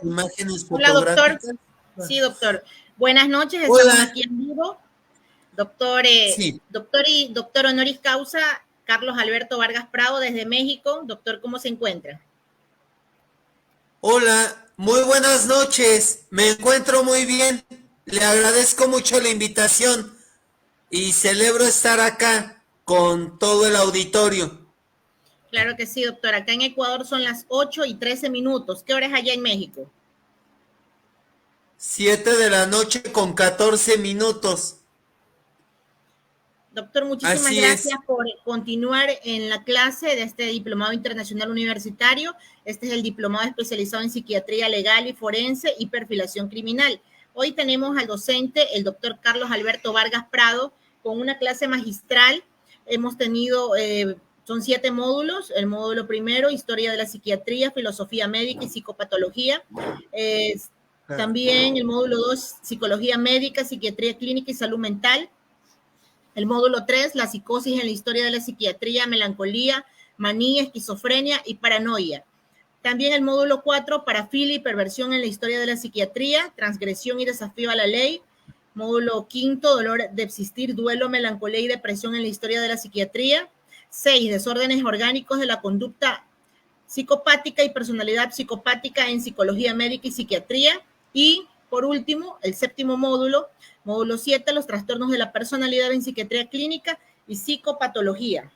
imágenes Hola, doctor. fotográficas. Sí, doctor. Buenas noches, estamos Hola, aquí en vivo. Doctor, sí, doctor honoris causa, Carlos Alberto Vargas Prado desde México. Doctor, ¿cómo se encuentra? hola, muy buenas noches, me encuentro muy bien, le agradezco mucho la invitación y celebro estar acá con todo el auditorio. Claro que sí, doctor. Acá en Ecuador son las 8:13. ¿Qué hora es allá en México? 7 de la noche con 14 minutos, Doctor, muchísimas así gracias es. por continuar en la clase de este Diplomado Internacional Universitario. Este es el Diplomado especializado en Psiquiatría Legal y Forense y Perfilación Criminal. Hoy tenemos al docente, el doctor Carlos Alberto Vargas Prado, con una clase magistral. Hemos tenido, son 7 módulos. El módulo primero, Historia de la Psiquiatría, Filosofía Médica y Psicopatología. Eh, También el módulo 2, Psicología Médica, Psiquiatría Clínica y Salud Mental. El módulo 3, la psicosis en la historia de la psiquiatría, melancolía, manía, esquizofrenia y paranoia. También el módulo 4, parafilia y perversión en la historia de la psiquiatría, transgresión y desafío a la ley. Módulo 5, dolor de existir, duelo, melancolía y depresión en la historia de la psiquiatría. 6, desórdenes orgánicos de la conducta psicopática y personalidad psicopática en psicología médica y psiquiatría. Y por último, el séptimo módulo, módulo 7, los trastornos de la personalidad en psiquiatría clínica y psicopatología.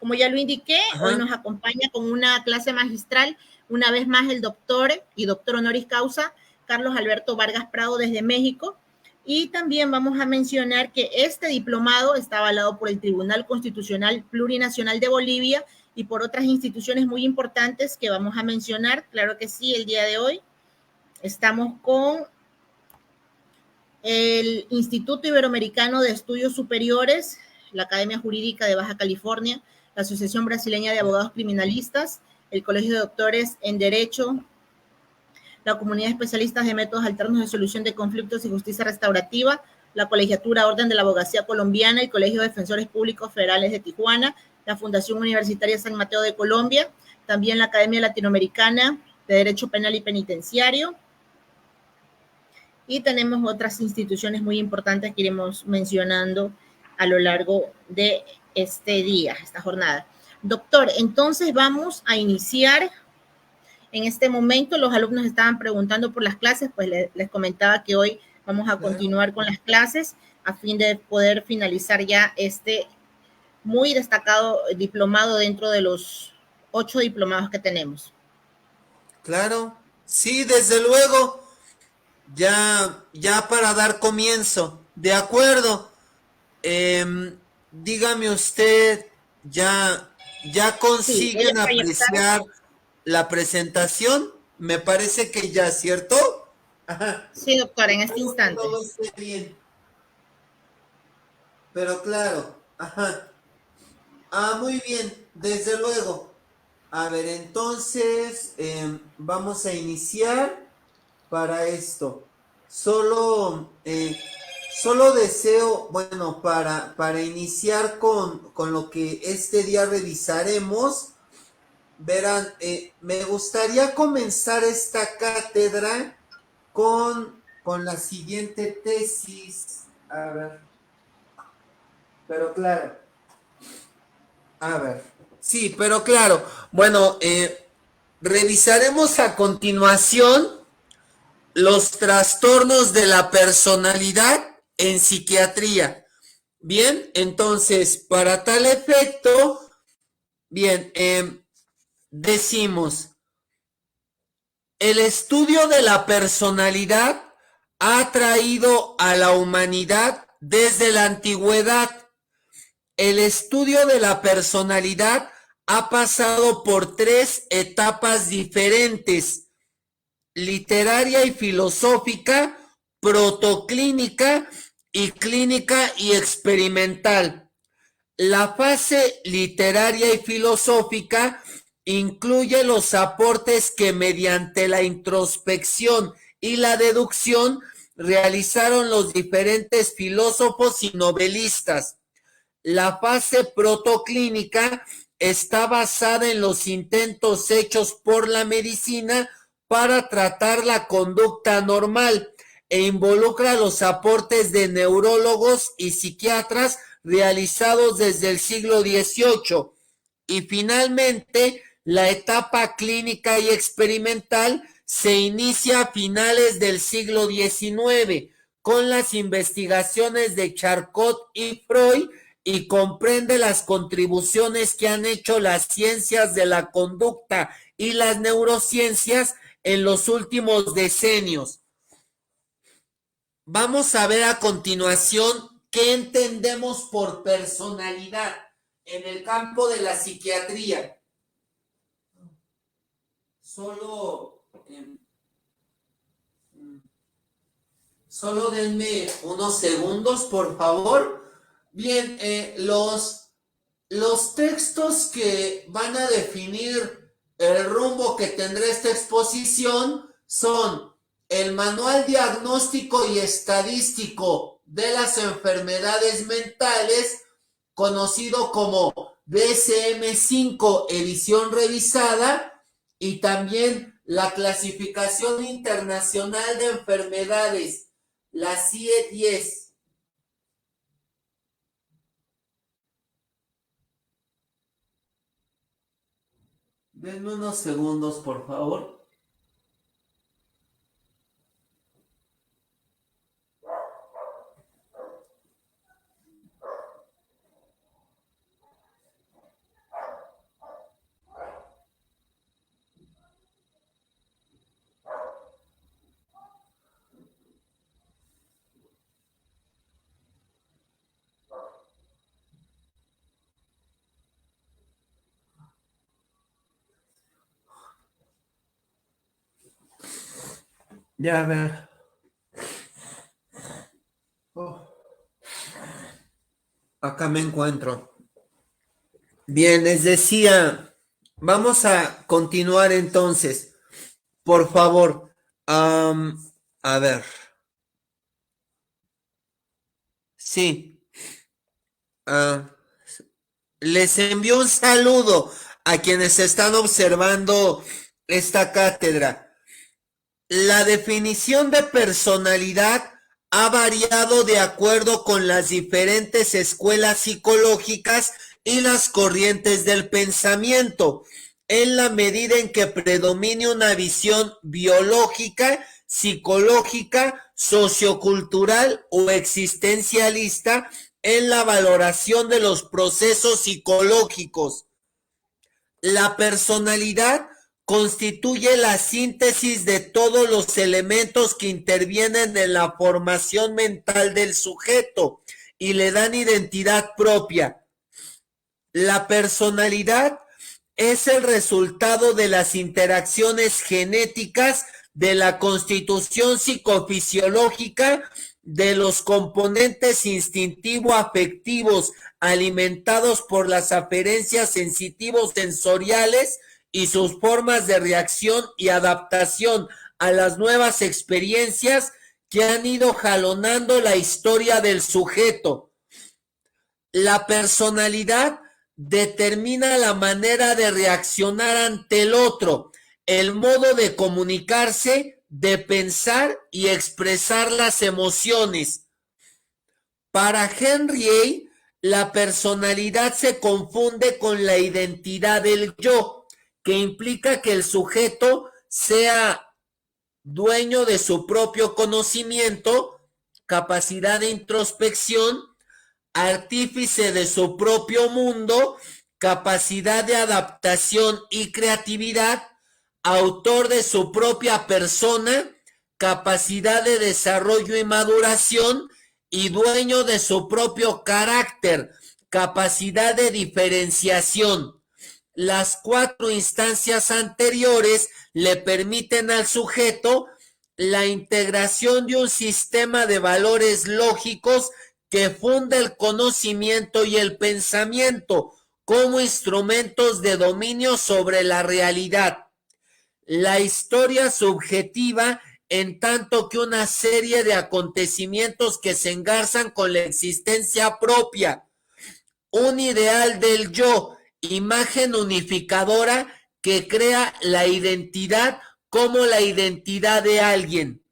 Como ya lo indiqué, hoy Ajá. nos acompaña con una clase magistral, una vez más el doctor y doctor honoris causa, Carlos Alberto Vargas Prado desde México. Y también vamos a mencionar que este diplomado está avalado por el Tribunal Constitucional Plurinacional de Bolivia y por otras instituciones muy importantes que vamos a mencionar. Claro que sí, el día de hoy estamos con el Instituto Iberoamericano de Estudios Superiores, la Academia Jurídica de Baja California, la Asociación Brasileña de Abogados Criminalistas, el Colegio de Doctores en Derecho, la Comunidad de Especialistas de Métodos Alternos de Solución de Conflictos y Justicia Restaurativa, la Colegiatura Orden de la Abogacía Colombiana, el Colegio de Defensores Públicos Federales de Tijuana, la Fundación Universitaria San Mateo de Colombia, también la Academia Latinoamericana de Derecho Penal y Penitenciario, y tenemos otras instituciones muy importantes que iremos mencionando a lo largo de este día, esta jornada. Doctor, entonces vamos a iniciar. En este momento los alumnos estaban preguntando por las clases, pues les comentaba que hoy vamos a continuar con las clases a fin de poder finalizar ya este muy destacado diplomado dentro de los 8 diplomados que tenemos. Claro, sí, desde luego, ya para dar comienzo, de acuerdo. Dígame usted, ya Sí, voy consiguen a proyectar. apreciar la presentación, me parece que ya, ¿cierto? Ajá. Sí, doctor, en este Espero que instante. todo esté bien, pero claro, ajá. Ah, muy bien, desde luego. A ver, entonces vamos a iniciar para esto. Solo deseo, bueno, para iniciar con lo que este día revisaremos, verán, me gustaría comenzar esta cátedra con la siguiente tesis. A ver, pero claro, a ver. Sí, pero claro, bueno, revisaremos a continuación los trastornos de la personalidad en psiquiatría. Bien, entonces, para tal efecto, bien, decimos, el estudio de la personalidad ha traído a la humanidad desde la antigüedad. El estudio de la personalidad ha pasado por 3 etapas diferentes: literaria y filosófica, protoclínica y clínica y experimental. La fase literaria y filosófica incluye los aportes que mediante la introspección y la deducción realizaron los diferentes filósofos y novelistas. La fase protoclínica está basada en los intentos hechos por la medicina para tratar la conducta normal e involucra los aportes de neurólogos y psiquiatras realizados desde el siglo XVIII. Y finalmente, la etapa clínica y experimental se inicia a finales del siglo XIX con las investigaciones de Charcot y Freud y comprende las contribuciones que han hecho las ciencias de la conducta y las neurociencias en los últimos decenios. Vamos a ver a continuación qué entendemos por personalidad en el campo de la psiquiatría. Solo denme unos segundos, por favor. Bien, los textos que van a definir el rumbo que tendrá esta exposición son el Manual Diagnóstico y Estadístico de las Enfermedades Mentales, conocido como DSM-5 edición revisada, y también la Clasificación Internacional de Enfermedades, la CIE-10. Denme unos segundos, por favor. Ya ver. Acá me encuentro. Bien, les decía, vamos a continuar entonces. Por favor, a ver. Sí. Les envío un saludo a quienes están observando esta cátedra. La definición de personalidad ha variado de acuerdo con las diferentes escuelas psicológicas y las corrientes del pensamiento, en la medida en que predomine una visión biológica, psicológica, sociocultural o existencialista en la valoración de los procesos psicológicos. La personalidad constituye la síntesis de todos los elementos que intervienen en la formación mental del sujeto y le dan identidad propia. La personalidad es el resultado de las interacciones genéticas de la constitución psicofisiológica de los componentes instintivo-afectivos alimentados por las aferencias sensitivos sensoriales y sus formas de reacción y adaptación a las nuevas experiencias que han ido jalonando la historia del sujeto. La personalidad determina la manera de reaccionar ante el otro, el modo de comunicarse, de pensar y expresar las emociones. Para Henry A., la personalidad se confunde con la identidad del yo, que implica que el sujeto sea dueño de su propio conocimiento, capacidad de introspección, artífice de su propio mundo, capacidad de adaptación y creatividad, autor de su propia persona, capacidad de desarrollo y maduración y dueño de su propio carácter, capacidad de diferenciación. Las 4 instancias anteriores le permiten al sujeto la integración de un sistema de valores lógicos que funda el conocimiento y el pensamiento como instrumentos de dominio sobre la realidad. La historia subjetiva, en tanto que una serie de acontecimientos que se engarzan con la existencia propia. Un ideal del yo, imagen unificadora que crea la identidad como la identidad de alguien,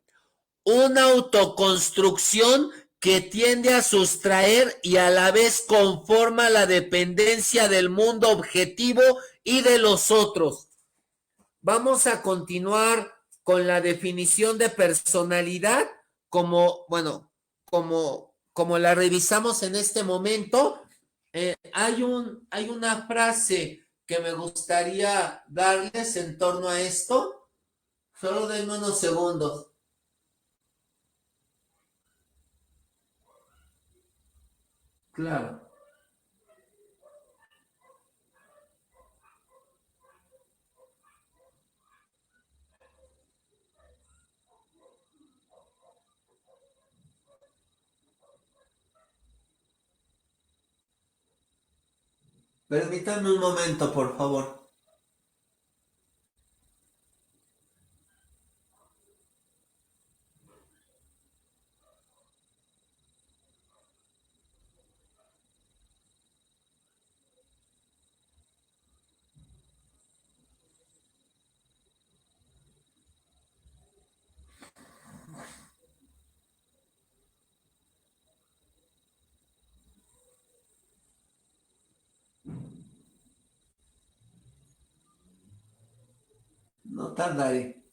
una autoconstrucción que tiende a sustraer y a la vez conforma la dependencia del mundo objetivo y de los otros. Vamos a continuar con la definición de personalidad como la revisamos en este momento. Hay una frase que me gustaría darles en torno a esto. Solo denme unos segundos. Claro. Permítanme un momento, por favor. No tardaré.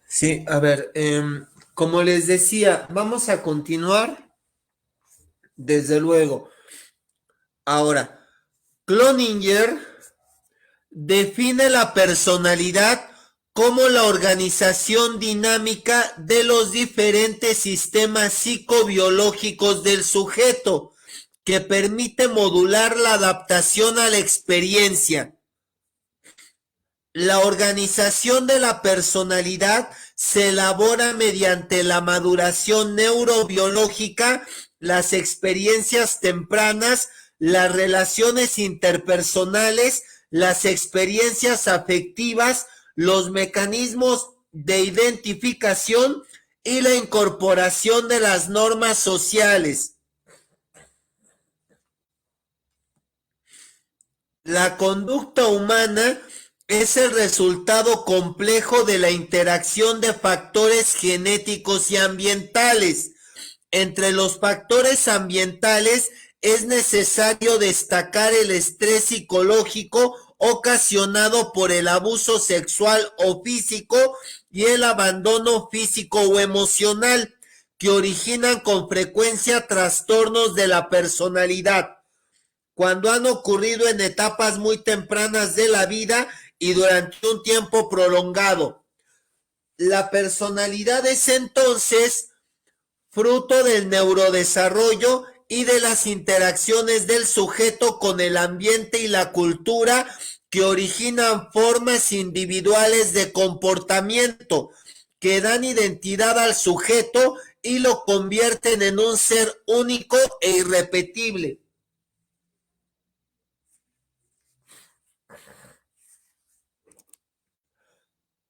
Sí, a ver, como les decía, vamos a continuar, desde luego. Ahora, Cloninger define la personalidad como la organización dinámica de los diferentes sistemas psicobiológicos del sujeto, que permite modular la adaptación a la experiencia. La organización de la personalidad se elabora mediante la maduración neurobiológica, las experiencias tempranas, las relaciones interpersonales, las experiencias afectivas, los mecanismos de identificación y la incorporación de las normas sociales. La conducta humana es el resultado complejo de la interacción de factores genéticos y ambientales. Entre los factores ambientales es necesario destacar el estrés psicológico ocasionado por el abuso sexual o físico y el abandono físico o emocional, que originan con frecuencia trastornos de la personalidad. cuando han ocurrido en etapas muy tempranas de la vida y durante un tiempo prolongado. La personalidad es entonces fruto del neurodesarrollo y de las interacciones del sujeto con el ambiente y la cultura que originan formas individuales de comportamiento que dan identidad al sujeto y lo convierten en un ser único e irrepetible.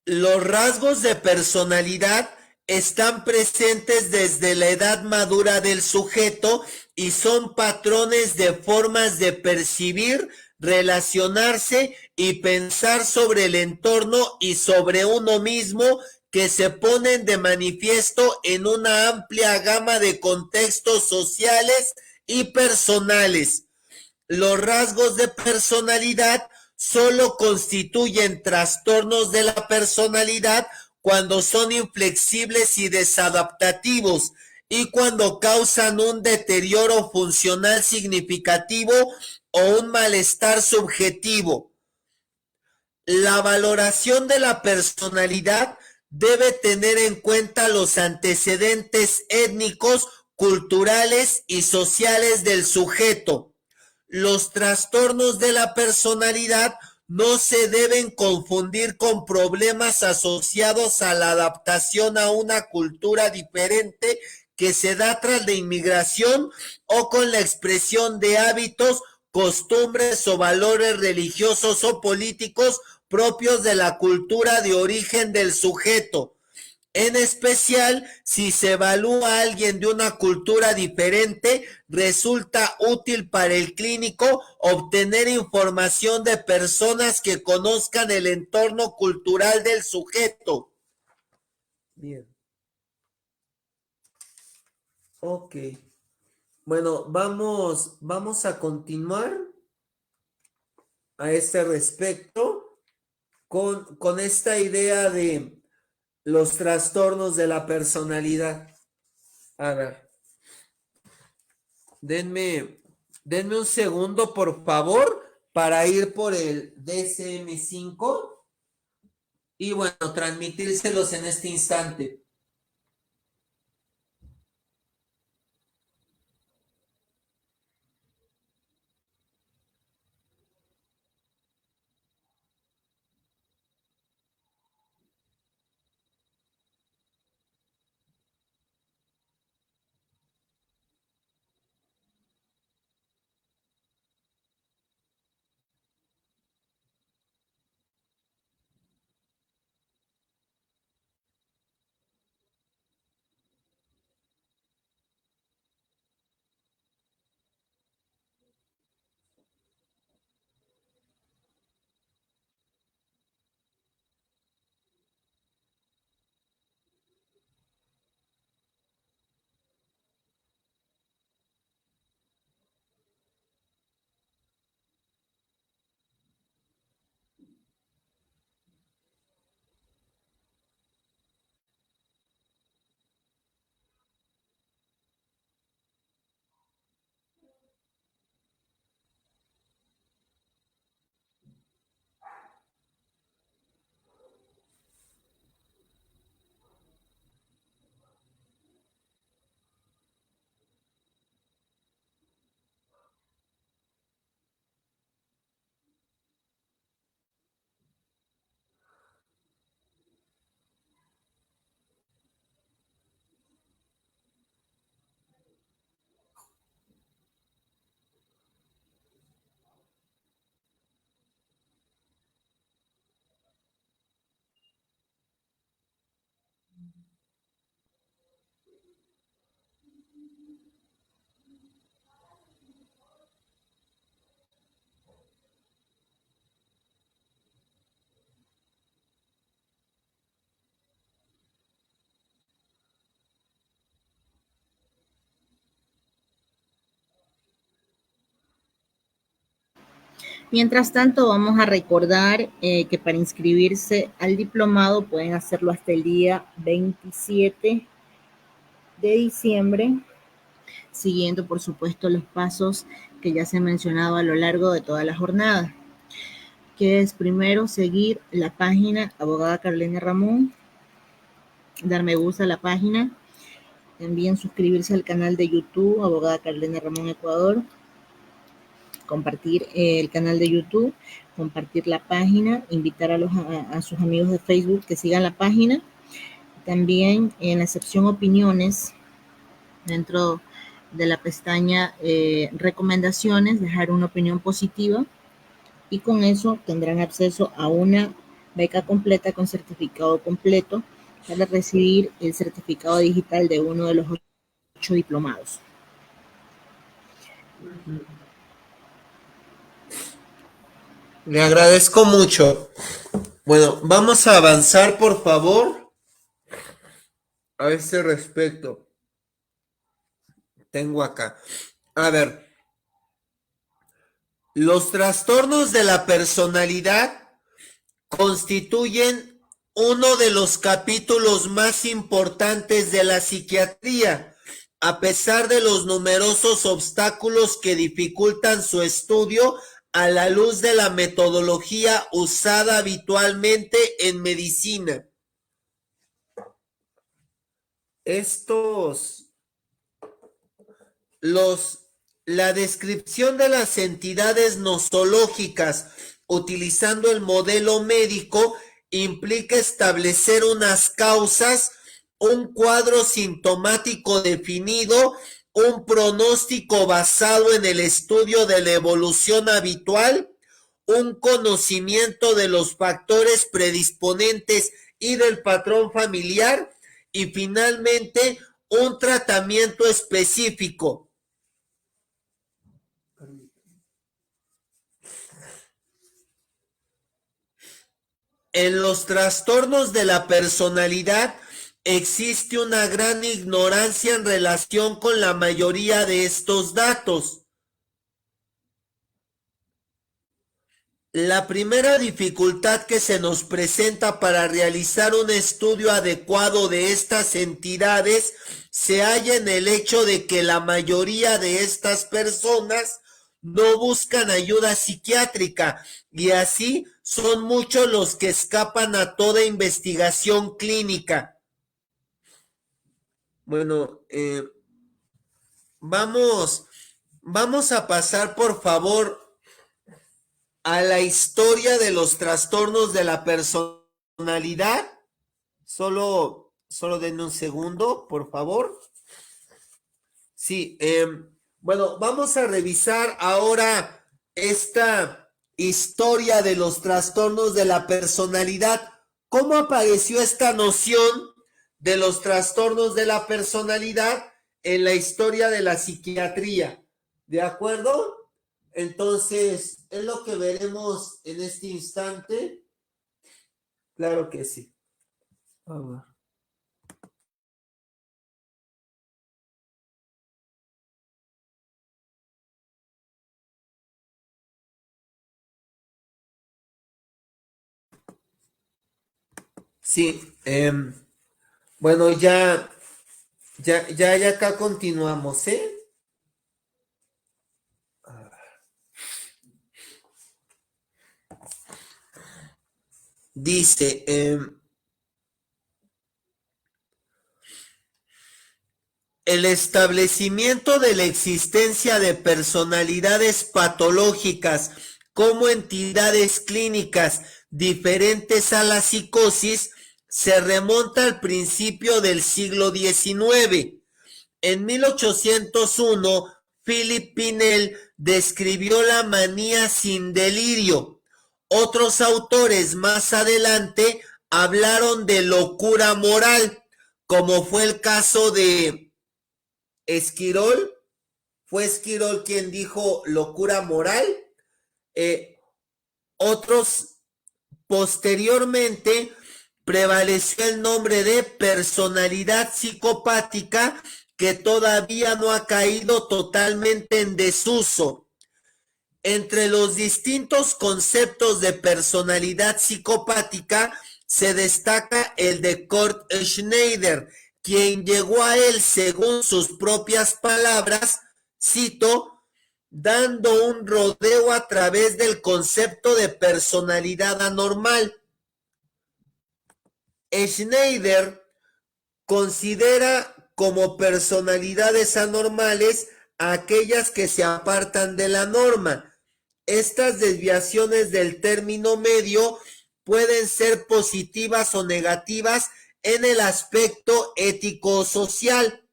Los rasgos de personalidad están presentes desde la edad madura del sujeto y son patrones de formas de percibir, relacionarse y pensar sobre el entorno y sobre uno mismo que se ponen de manifiesto en una amplia gama de contextos sociales y personales. Los rasgos de personalidad solo constituyen trastornos de la personalidad cuando son inflexibles y desadaptativos y cuando causan un deterioro funcional significativo o un malestar subjetivo. La valoración de la personalidad debe tener en cuenta los antecedentes étnicos, culturales y sociales del sujeto. Los trastornos de la personalidad no se deben confundir con problemas asociados a la adaptación a una cultura diferente que se da tras la inmigración o con la expresión de hábitos, costumbres o valores religiosos o políticos propios de la cultura de origen del sujeto. En especial, si se evalúa a alguien de una cultura diferente, resulta útil para el clínico obtener información de personas que conozcan el entorno cultural del sujeto. Bien. Ok. Bueno, vamos a continuar a este respecto con esta idea de los trastornos de la personalidad. A ver, denme un segundo, por favor, para ir por el DSM-5 y bueno, transmitírselos en este instante. Mientras tanto, vamos a recordar que para inscribirse al diplomado pueden hacerlo hasta el día 27 de diciembre, siguiendo, por supuesto, los pasos que ya se ha mencionado a lo largo de toda la jornada, que es primero seguir la página Abogada Carlenia Ramón, dar me gusta a la página, también suscribirse al canal de YouTube Abogada Carlenia Ramón Ecuador, compartir el canal de YouTube, compartir la página, invitar a sus amigos de Facebook que sigan la página. También en la sección opiniones, dentro de la pestaña recomendaciones, dejar una opinión positiva y con eso tendrán acceso a una beca completa con certificado completo para recibir el certificado digital de uno de los 8 diplomados. Le agradezco mucho. Bueno, vamos a avanzar, por favor, a este respecto. Tengo acá. A ver. Los trastornos de la personalidad constituyen uno de los capítulos más importantes de la psiquiatría, a pesar de los numerosos obstáculos que dificultan su estudio a la luz de la metodología usada habitualmente en medicina. La descripción de las entidades nosológicas utilizando el modelo médico implica establecer unas causas, un cuadro sintomático definido, un pronóstico basado en el estudio de la evolución habitual, un conocimiento de los factores predisponentes y del patrón familiar, y finalmente un tratamiento específico. En los trastornos de la personalidad existe una gran ignorancia en relación con la mayoría de estos datos. La primera dificultad que se nos presenta para realizar un estudio adecuado de estas entidades se halla en el hecho de que la mayoría de estas personas no buscan ayuda psiquiátrica y así son muchos los que escapan a toda investigación clínica. Bueno, vamos a pasar, por favor, a la historia de los trastornos de la personalidad. Solo denme un segundo, por favor. Sí, bueno, vamos a revisar ahora esta historia de los trastornos de la personalidad. ¿Cómo apareció esta noción de los trastornos de la personalidad en la historia de la psiquiatría? ¿De acuerdo? Entonces, es lo que veremos en este instante. Claro que sí. A ver. Sí, bueno, ya acá continuamos, ¿eh? Dice, el establecimiento de la existencia de personalidades patológicas como entidades clínicas diferentes a la psicosis se remonta al principio del siglo XIX. En 1801, Philip Pinel describió la manía sin delirio. Otros autores más adelante hablaron de locura moral, como fue el caso de Esquirol. Fue Esquirol quien dijo locura moral. Otros posteriormente prevaleció el nombre de personalidad psicopática, que todavía no ha caído totalmente en desuso. Entre los distintos conceptos de personalidad psicopática se destaca el de Kurt Schneider, quien llegó a él, según sus propias palabras, cito, dando un rodeo a través del concepto de personalidad anormal. Schneider considera como personalidades anormales a aquellas que se apartan de la norma. Estas desviaciones del término medio pueden ser positivas o negativas en el aspecto ético-social.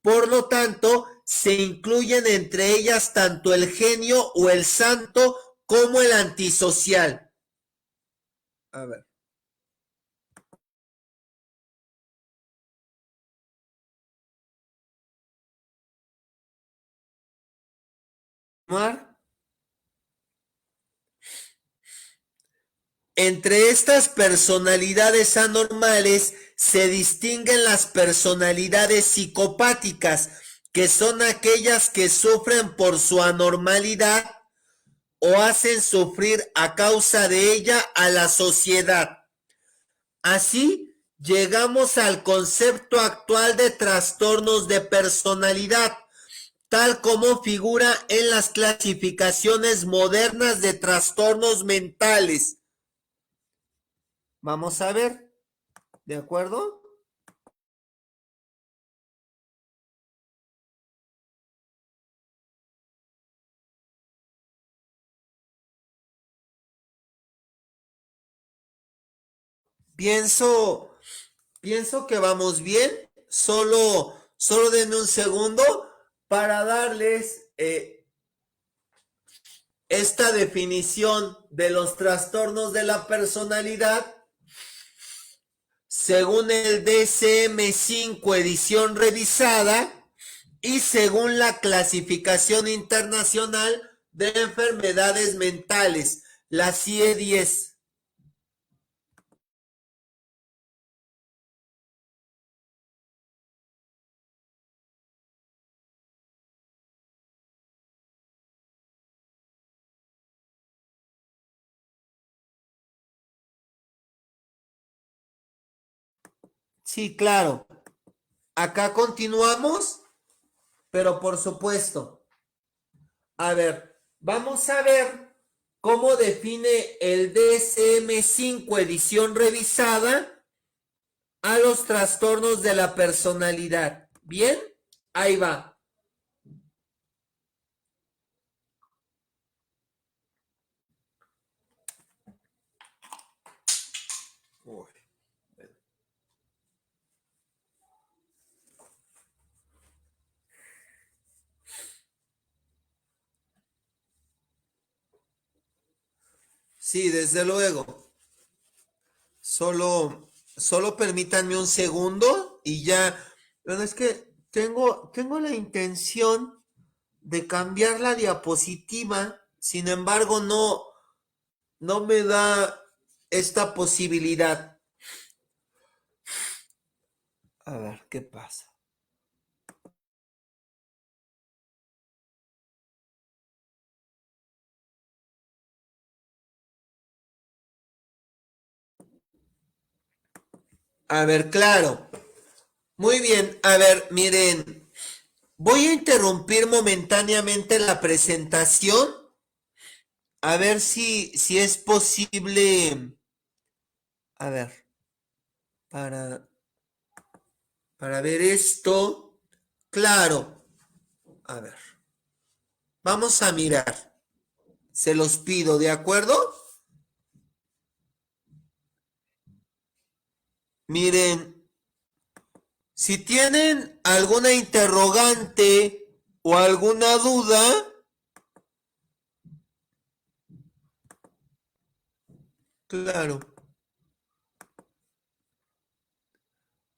Por lo tanto, se incluyen entre ellas tanto el genio o el santo como el antisocial. A ver. Entre estas personalidades anormales se distinguen las personalidades psicopáticas, que son aquellas que sufren por su anormalidad o hacen sufrir a causa de ella a la sociedad. Así, llegamos al concepto actual de trastornos de personalidad, tal como figura en las clasificaciones modernas de trastornos mentales. Vamos a ver, ¿de acuerdo? Pienso que vamos bien. Solo denme un segundo para darles esta definición de los trastornos de la personalidad según el DSM-5 edición revisada y según la clasificación internacional de enfermedades mentales, la CIE-10. Sí, claro. Acá continuamos, pero por supuesto. A ver, vamos a ver cómo define el DSM-5 edición revisada a los trastornos de la personalidad. ¿Bien? Ahí va. Uy. Sí, desde luego. Solo permítanme un segundo y ya. Bueno, es que tengo la intención de cambiar la diapositiva, sin embargo, no me da esta posibilidad. A ver, ¿qué pasa? A ver, claro. Muy bien, a ver, miren, voy a interrumpir momentáneamente la presentación, a ver si es posible, a ver, para, para ver esto, claro, a ver, vamos a mirar, se los pido, ¿de acuerdo? Miren, si tienen alguna interrogante o alguna duda, claro,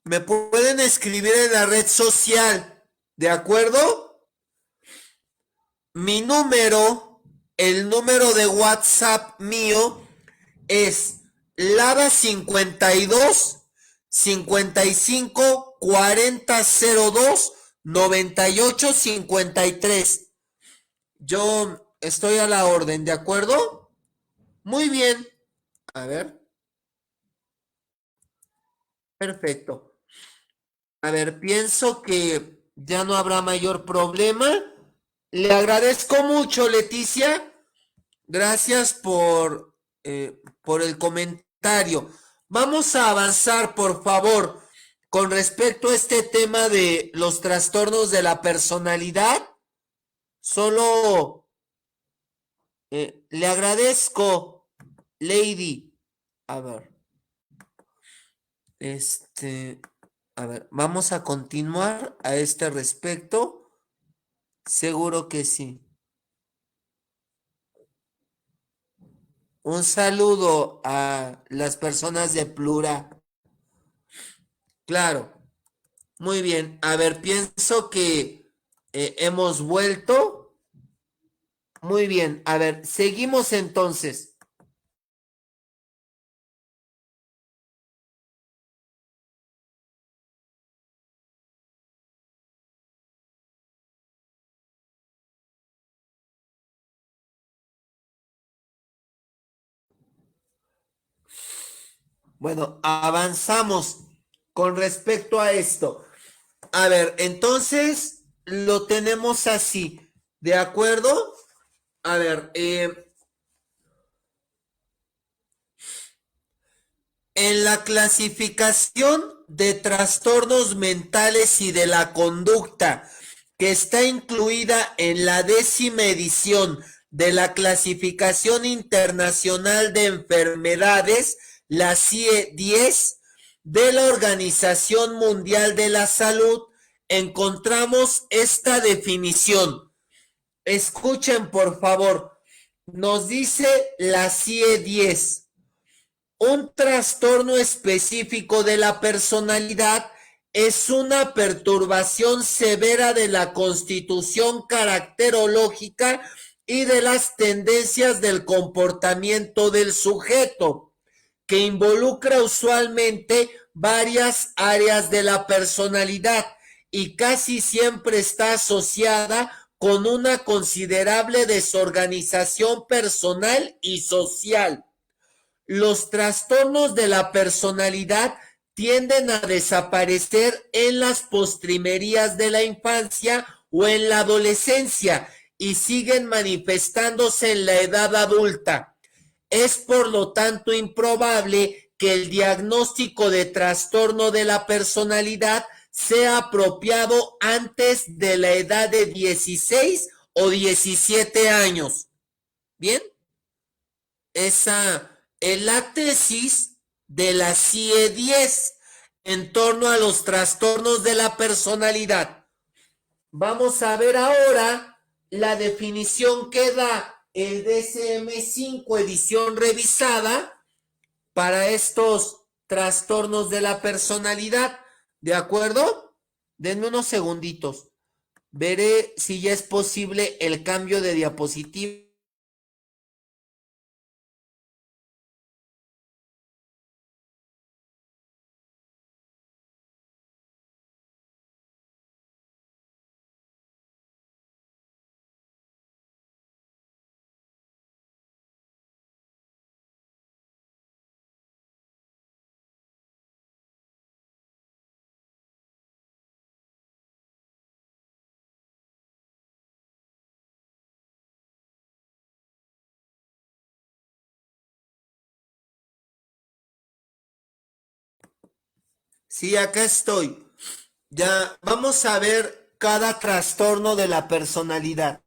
me pueden escribir en la red social, ¿de acuerdo? Mi número, el número de WhatsApp mío es Lava 52 55 40 02 98 53. Yo estoy a la orden, ¿de acuerdo? Muy bien. A ver, perfecto. A ver, pienso que ya no habrá mayor problema. Le agradezco mucho, Leticia. Gracias por el comentario. Vamos a avanzar, por favor, con respecto a este tema de los trastornos de la personalidad. Solo le agradezco, Lady. A ver, a ver, vamos a continuar a este respecto. Seguro que sí. Un saludo a las personas de Plura. Claro, muy bien. A ver, pienso que hemos vuelto. Muy bien. A ver, seguimos entonces. Bueno, avanzamos con respecto a esto. A ver, entonces lo tenemos así. ¿De acuerdo? A ver, en la clasificación de trastornos mentales y de la conducta, que está incluida en la 10ª edición de la Clasificación Internacional de Enfermedades, la CIE-10, de la Organización Mundial de la Salud, encontramos esta definición. Escuchen, por favor. Nos dice la CIE-10. Un trastorno específico de la personalidad es una perturbación severa de la constitución caracterológica y de las tendencias del comportamiento del sujeto, que involucra usualmente varias áreas de la personalidad y casi siempre está asociada con una considerable desorganización personal y social. Los trastornos de la personalidad tienden a desaparecer en las postrimerías de la infancia o en la adolescencia y siguen manifestándose en la edad adulta. Es por lo tanto improbable que el diagnóstico de trastorno de la personalidad sea apropiado antes de la edad de 16 o 17 años. ¿Bien? Esa es la tesis de la CIE-10 en torno a los trastornos de la personalidad. Vamos a ver ahora la definición que da el DSM-5 edición revisada para estos trastornos de la personalidad. ¿De acuerdo? Denme unos segunditos. Veré si ya es posible el cambio de diapositiva. Sí, acá estoy. Ya vamos a ver cada trastorno de la personalidad.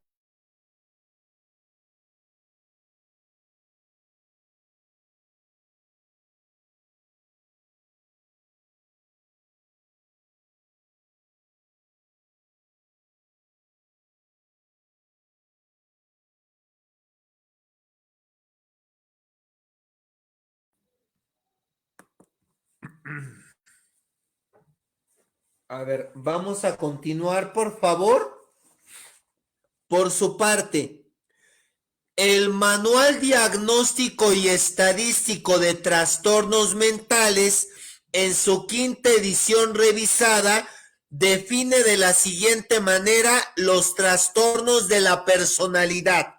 A ver, vamos a continuar, por favor. Por su parte, el Manual Diagnóstico y Estadístico de Trastornos Mentales, en su 5ª edición revisada, define de la siguiente manera los trastornos de la personalidad.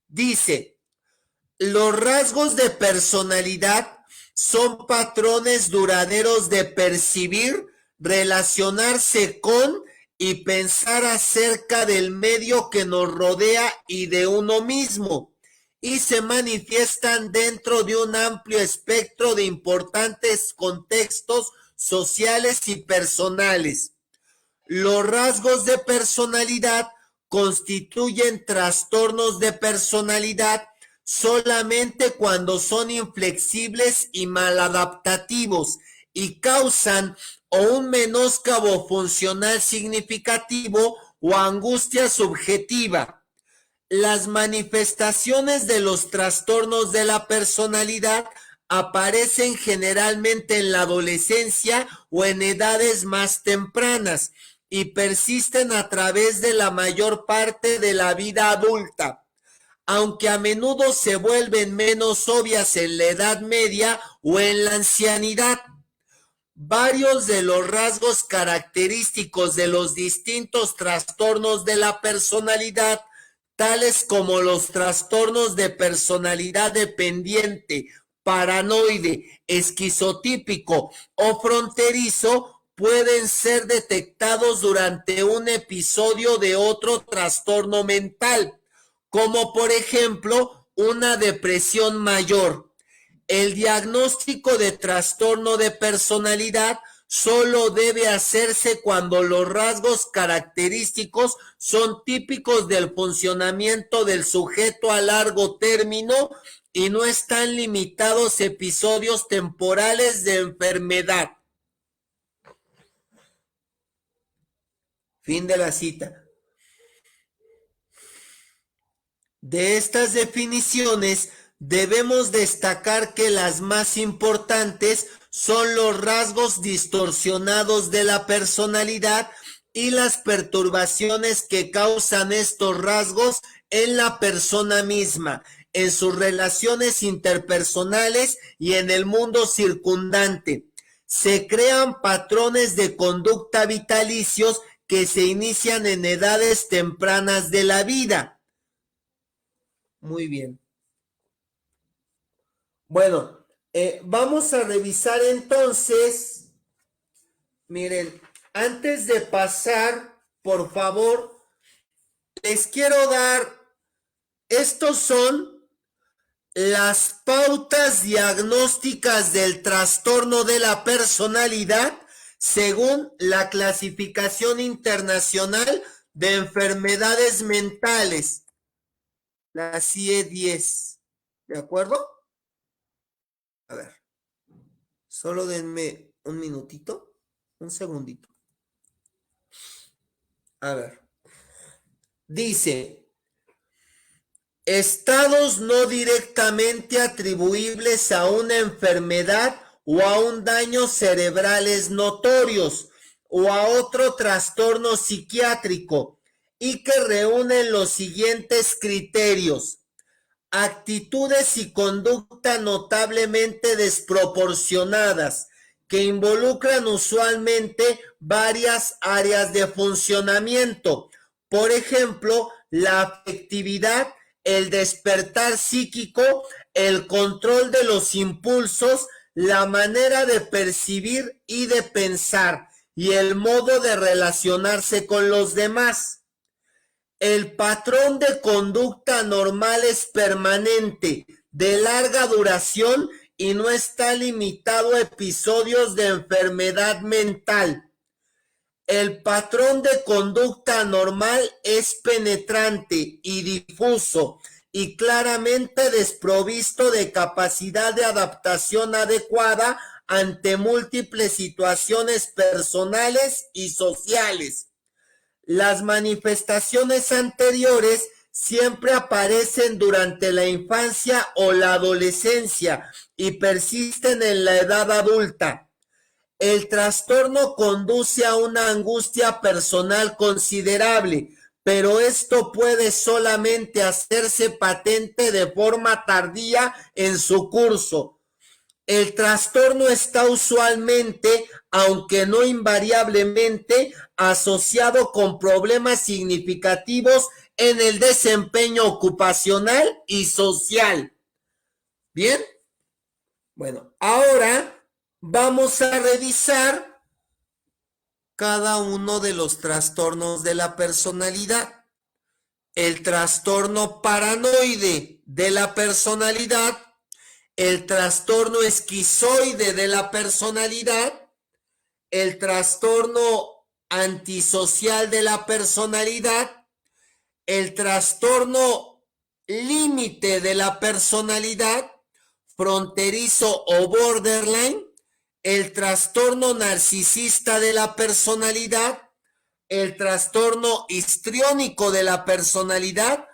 Dice: los rasgos de personalidad son patrones duraderos de percibir, relacionarse con y pensar acerca del medio que nos rodea y de uno mismo, y se manifiestan dentro de un amplio espectro de importantes contextos sociales y personales. Los rasgos de personalidad constituyen trastornos de personalidad solamente cuando son inflexibles y maladaptativos y causan o un menoscabo funcional significativo o angustia subjetiva. Las manifestaciones de los trastornos de la personalidad aparecen generalmente en la adolescencia o en edades más tempranas y persisten a través de la mayor parte de la vida adulta, aunque a menudo se vuelven menos obvias en la edad media o en la ancianidad. Varios de los rasgos característicos de los distintos trastornos de la personalidad, tales como los trastornos de personalidad dependiente, paranoide, esquizotípico o fronterizo, pueden ser detectados durante un episodio de otro trastorno mental, como por ejemplo una depresión mayor. El diagnóstico de trastorno de personalidad solo debe hacerse cuando los rasgos característicos son típicos del funcionamiento del sujeto a largo término y no están limitados a episodios temporales de enfermedad. Fin de la cita. De estas definiciones, debemos destacar que las más importantes son los rasgos distorsionados de la personalidad y las perturbaciones que causan estos rasgos en la persona misma, en sus relaciones interpersonales y en el mundo circundante. Se crean patrones de conducta vitalicios que se inician en edades tempranas de la vida. Muy bien. Bueno, vamos a revisar entonces. Miren, antes de pasar, por favor, les quiero dar, estos son las pautas diagnósticas del trastorno de la personalidad según la clasificación internacional de enfermedades mentales, la CIE-10, ¿de acuerdo? A ver, solo denme un minutito, un segundito. A ver, dice, estados no directamente atribuibles a una enfermedad o a un daño cerebrales notorios o a otro trastorno psiquiátrico y que reúnen los siguientes criterios: actitudes y conducta notablemente desproporcionadas que involucran usualmente varias áreas de funcionamiento, por ejemplo, la afectividad, el despertar psíquico, el control de los impulsos, la manera de percibir y de pensar y el modo de relacionarse con los demás. El patrón de conducta normal es permanente, de larga duración y no está limitado a episodios de enfermedad mental. El patrón de conducta normal es penetrante y difuso y claramente desprovisto de capacidad de adaptación adecuada ante múltiples situaciones personales y sociales. Las manifestaciones anteriores siempre aparecen durante la infancia o la adolescencia y persisten en la edad adulta. El trastorno conduce a una angustia personal considerable, pero esto puede solamente hacerse patente de forma tardía en su curso. El trastorno está usualmente, aunque no invariablemente, asociado con problemas significativos en el desempeño ocupacional y social. ¿Bien? Bueno, ahora vamos a revisar cada uno de los trastornos de la personalidad. El trastorno paranoide de la personalidad, el trastorno esquizoide de la personalidad, el trastorno antisocial de la personalidad, el trastorno límite de la personalidad, fronterizo o borderline, el trastorno narcisista de la personalidad, el trastorno histriónico de la personalidad,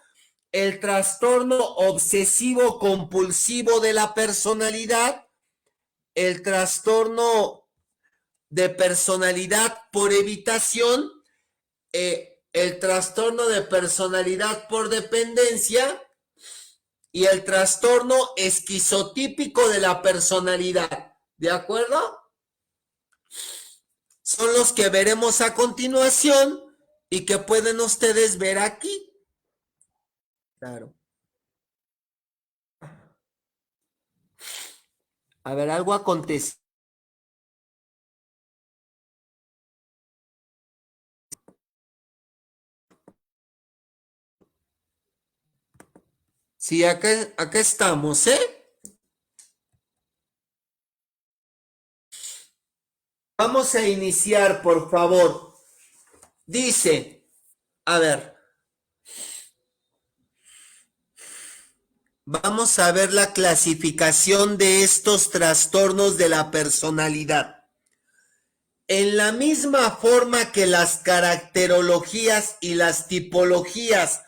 el trastorno obsesivo compulsivo de la personalidad, el trastorno de personalidad por evitación, el trastorno de personalidad por dependencia y el trastorno esquizotípico de la personalidad. ¿De acuerdo? Son los que veremos a continuación y que pueden ustedes ver aquí. Claro. A ver, algo acontece. Sí, acá estamos, ¿eh? Vamos a iniciar, por favor. Dice, a ver, vamos a ver la clasificación de estos trastornos de la personalidad. En la misma forma que las caracterologías y las tipologías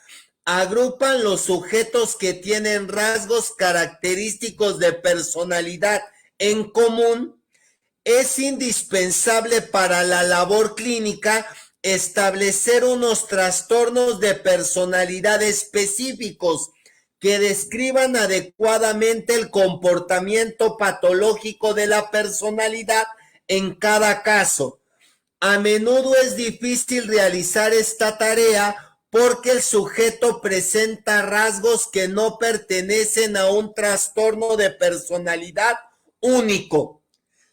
agrupan los sujetos que tienen rasgos característicos de personalidad en común, es indispensable para la labor clínica establecer unos trastornos de personalidad específicos que describan adecuadamente el comportamiento patológico de la personalidad en cada caso. A menudo es difícil realizar esta tarea porque el sujeto presenta rasgos que no pertenecen a un trastorno de personalidad único.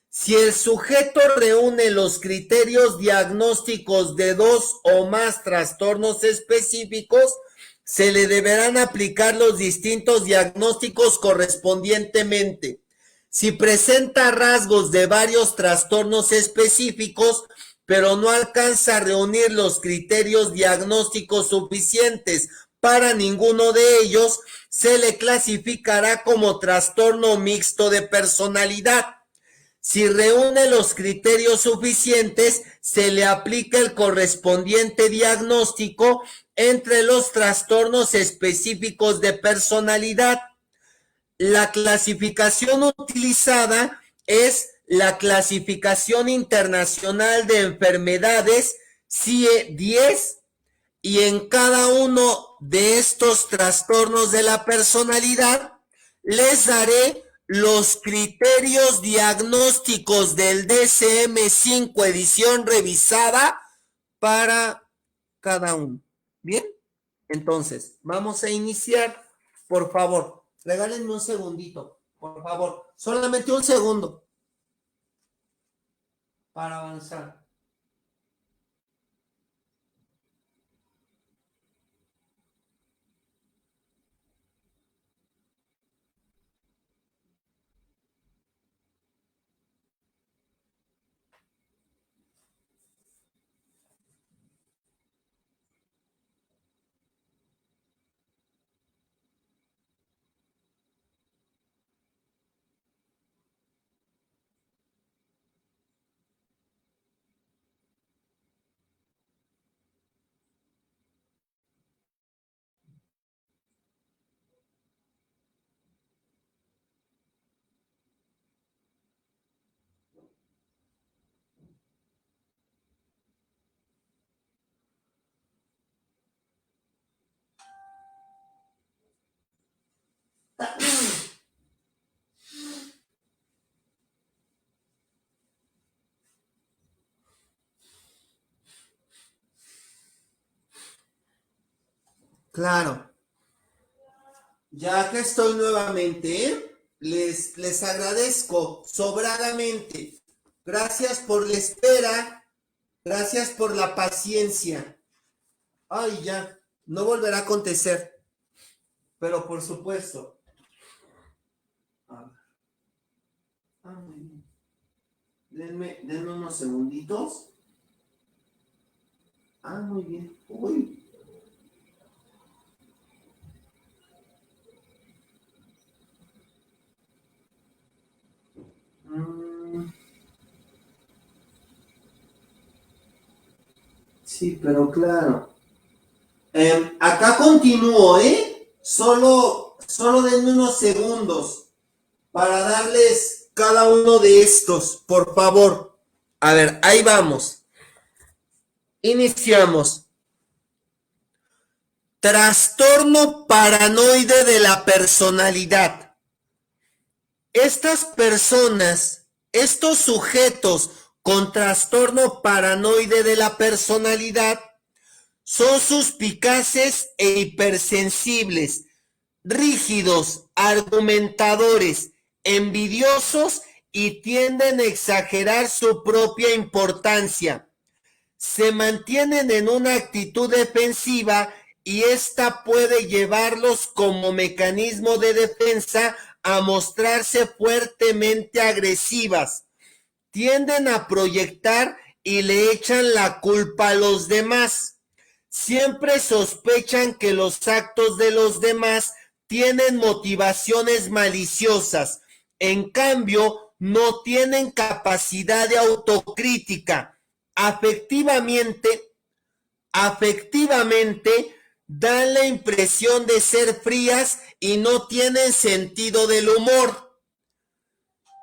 Si el sujeto reúne los criterios diagnósticos de 2 o más trastornos específicos, se le deberán aplicar los distintos diagnósticos correspondientemente. Si presenta rasgos de varios trastornos específicos, pero no alcanza a reunir los criterios diagnósticos suficientes para ninguno de ellos, se le clasificará como trastorno mixto de personalidad. Si reúne los criterios suficientes, se le aplica el correspondiente diagnóstico entre los trastornos específicos de personalidad. La clasificación utilizada es la Clasificación Internacional de Enfermedades CIE-10 y en cada uno de estos trastornos de la personalidad les daré los criterios diagnósticos del DSM-5 edición revisada para cada uno. Bien, entonces vamos a iniciar. Por favor, regálenme un segundito, por favor, solamente un segundo para avanzar. Claro, ya que estoy nuevamente, ¿eh? Les agradezco sobradamente. Gracias por la espera. Gracias por la paciencia. Ay, ya, no volverá a acontecer. Pero por supuesto. A ver. Ay, denme unos segunditos. Muy bien. Uy. Sí, pero claro. Acá continúo, ¿eh? Solo denme unos segundos para darles cada uno de estos, por favor. A ver, ahí vamos. Iniciamos. Trastorno paranoide de la personalidad. Estas personas, estos sujetos con trastorno paranoide de la personalidad son suspicaces e hipersensibles, rígidos, argumentadores, envidiosos y tienden a exagerar su propia importancia. Se mantienen en una actitud defensiva y esta puede llevarlos como mecanismo de defensa a mostrarse fuertemente agresivas. Tienden a proyectar y le echan la culpa a los demás. Siempre sospechan que los actos de los demás tienen motivaciones maliciosas. En cambio, no tienen capacidad de autocrítica. Afectivamente, dan la impresión de ser frías y no tienen sentido del humor.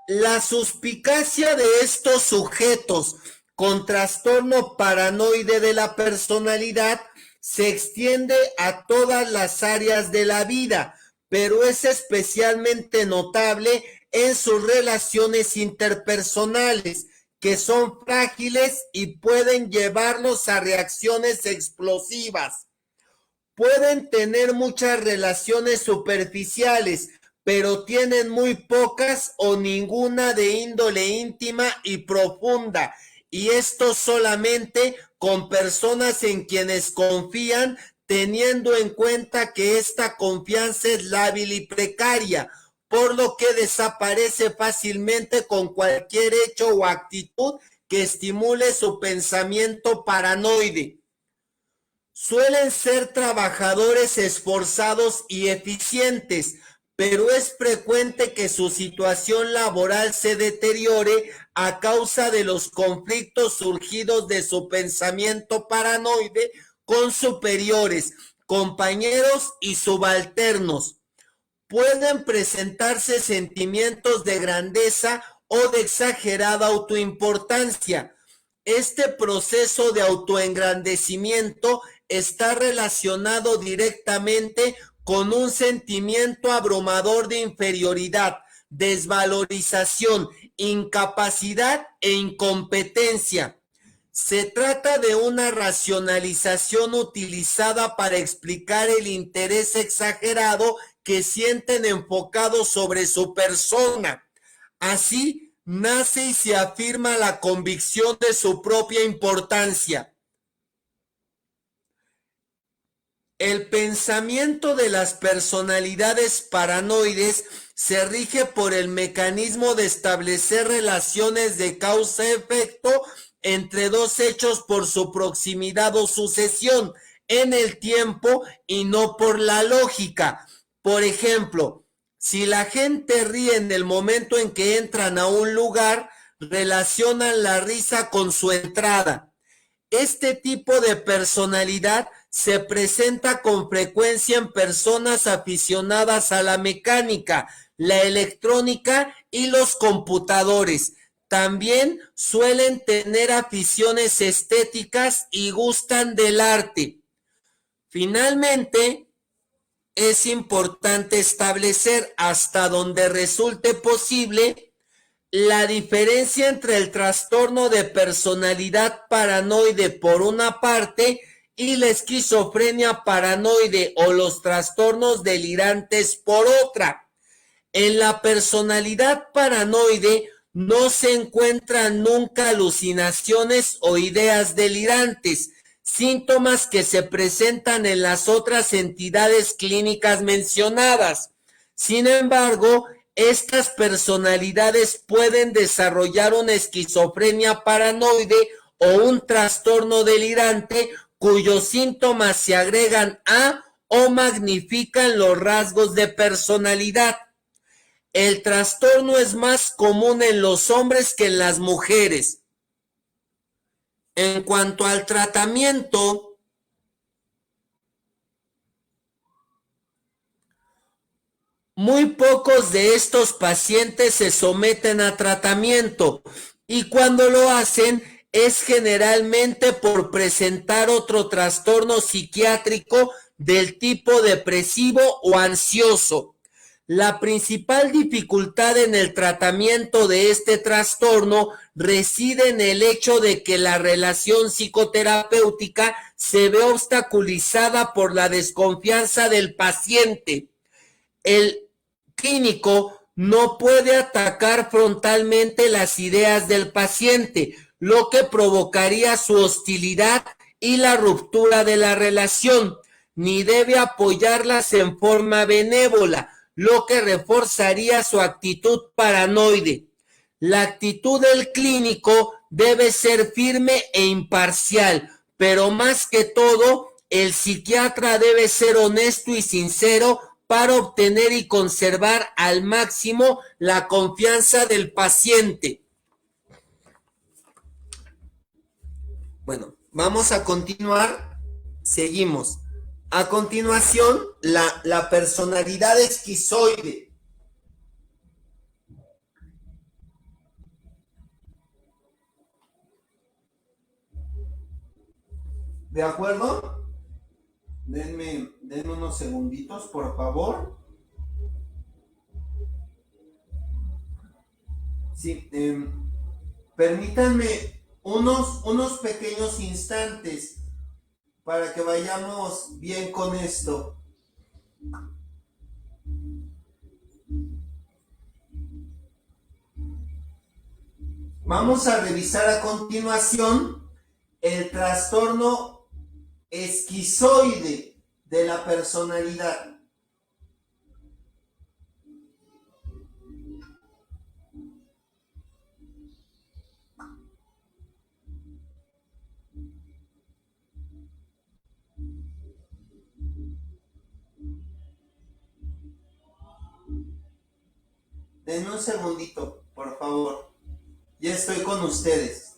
La suspicacia de estos sujetos con trastorno paranoide de la personalidad se extiende a todas las áreas de la vida, pero es especialmente notable en sus relaciones interpersonales, que son frágiles y pueden llevarlos a reacciones explosivas. Pueden tener muchas relaciones superficiales, pero tienen muy pocas o ninguna de índole íntima y profunda, y esto solamente con personas en quienes confían, teniendo en cuenta que esta confianza es lábil y precaria, por lo que desaparece fácilmente con cualquier hecho o actitud que estimule su pensamiento paranoide. Suelen ser trabajadores esforzados y eficientes, pero es frecuente que su situación laboral se deteriore a causa de los conflictos surgidos de su pensamiento paranoide con superiores, compañeros y subalternos. Pueden presentarse sentimientos de grandeza o de exagerada autoimportancia. Este proceso de autoengrandecimiento está relacionado directamente con un sentimiento abrumador de inferioridad, desvalorización, incapacidad e incompetencia. Se trata de una racionalización utilizada para explicar el interés exagerado que sienten enfocado sobre su persona. Así nace y se afirma la convicción de su propia importancia. El pensamiento de las personalidades paranoides se rige por el mecanismo de establecer relaciones de causa-efecto entre dos hechos por su proximidad o sucesión en el tiempo y no por la lógica. Por ejemplo, si la gente ríe en el momento en que entran a un lugar, relacionan la risa con su entrada. Este tipo de personalidad se presenta con frecuencia en personas aficionadas a la mecánica, la electrónica y los computadores. También suelen tener aficiones estéticas y gustan del arte. Finalmente, es importante establecer hasta donde resulte posible la diferencia entre el trastorno de personalidad paranoide por una parte y la esquizofrenia paranoide o los trastornos delirantes por otra. En la personalidad paranoide no se encuentran nunca alucinaciones o ideas delirantes, síntomas que se presentan en las otras entidades clínicas mencionadas. Sin embargo, estas personalidades pueden desarrollar una esquizofrenia paranoide o un trastorno delirante cuyos síntomas se agregan a o magnifican los rasgos de personalidad. El trastorno es más común en los hombres que en las mujeres. En cuanto al tratamiento, muy pocos de estos pacientes se someten a tratamiento y cuando lo hacen es generalmente por presentar otro trastorno psiquiátrico del tipo depresivo o ansioso. La principal dificultad en el tratamiento de este trastorno reside en el hecho de que la relación psicoterapéutica se ve obstaculizada por la desconfianza del paciente. El clínico no puede atacar frontalmente las ideas del paciente, lo que provocaría su hostilidad y la ruptura de la relación, ni debe apoyarlas en forma benévola, lo que reforzaría su actitud paranoide. La actitud del clínico debe ser firme e imparcial, pero más que todo, el psiquiatra debe ser honesto y sincero para obtener y conservar al máximo la confianza del paciente. Bueno, vamos a continuar. Seguimos. A continuación, la personalidad esquizoide. ¿De acuerdo? Denme unos segunditos, por favor. Sí, permítanme unos pequeños instantes para que vayamos bien con esto. Vamos a revisar a continuación el trastorno esquizoide de la personalidad. Denme un segundito, por favor. Ya estoy con ustedes.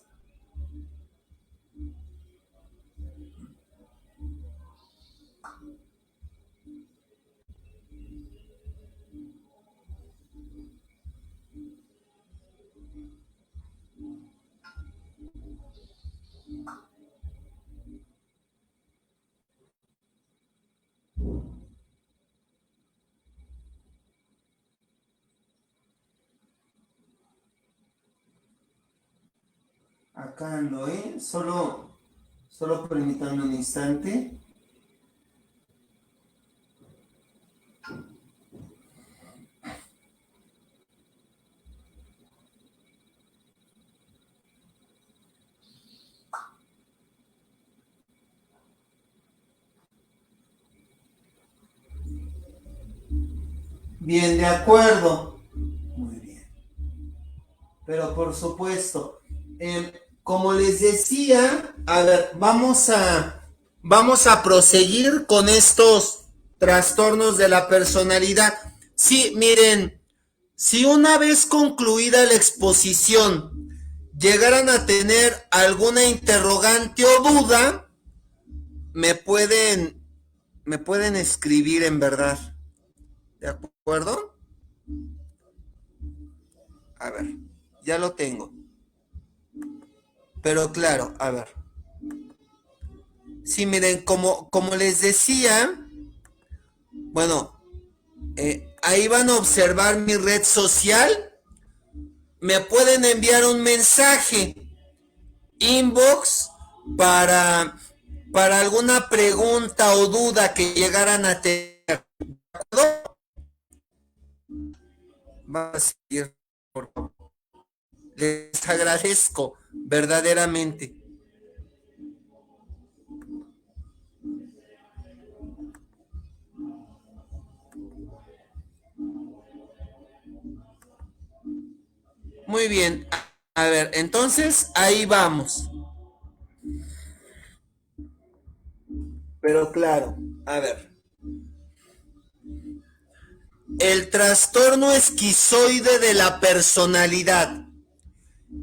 Acá ando, ¿eh? Solo permítanme un instante. Bien, de acuerdo. Muy bien. Pero por supuesto, como les decía, a ver, vamos a proseguir con estos trastornos de la personalidad. Sí, miren, si una vez concluida la exposición llegaran a tener alguna interrogante o duda, me pueden escribir en verdad. ¿De acuerdo? A ver, ya lo tengo. Pero claro, a ver. Sí, miren, como les decía, bueno, ahí van a observar mi red social. Me pueden enviar un mensaje, inbox, para alguna pregunta o duda que llegaran a tener. ¿De acuerdo? Va a seguir, por favor. Les agradezco verdaderamente. Muy bien. A ver, entonces ahí vamos. Pero claro, a ver. El trastorno esquizoide de la personalidad.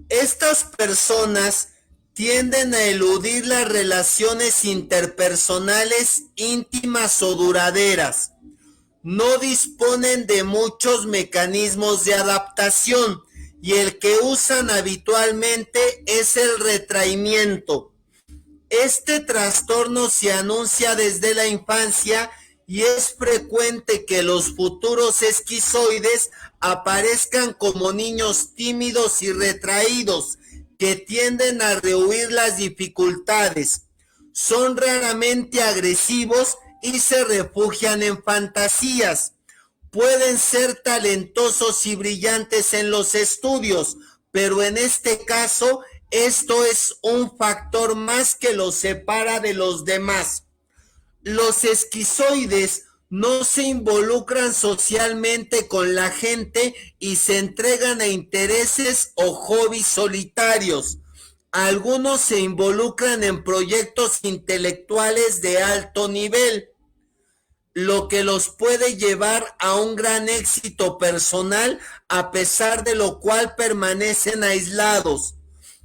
Estas personas tienden a eludir las relaciones interpersonales íntimas o duraderas. No disponen de muchos mecanismos de adaptación y el que usan habitualmente es el retraimiento. Este trastorno se anuncia desde la infancia y es frecuente que los futuros esquizoides aparezcan como niños tímidos y retraídos que tienden a rehuir las dificultades. Son raramente agresivos y se refugian en fantasías. Pueden ser talentosos y brillantes en los estudios, pero en este caso esto es un factor más que los separa de los demás. Los esquizoides no se involucran socialmente con la gente y se entregan a intereses o hobbies solitarios. Algunos se involucran en proyectos intelectuales de alto nivel, lo que los puede llevar a un gran éxito personal, a pesar de lo cual permanecen aislados.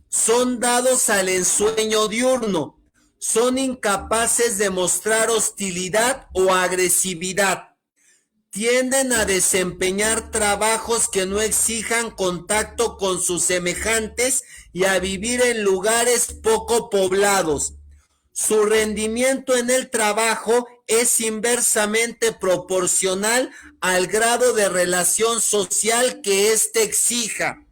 Son dados al ensueño diurno. Son incapaces de mostrar hostilidad o agresividad. Tienden a desempeñar trabajos que no exijan contacto con sus semejantes y a vivir en lugares poco poblados. Su rendimiento en el trabajo es inversamente proporcional al grado de relación social que éste exija.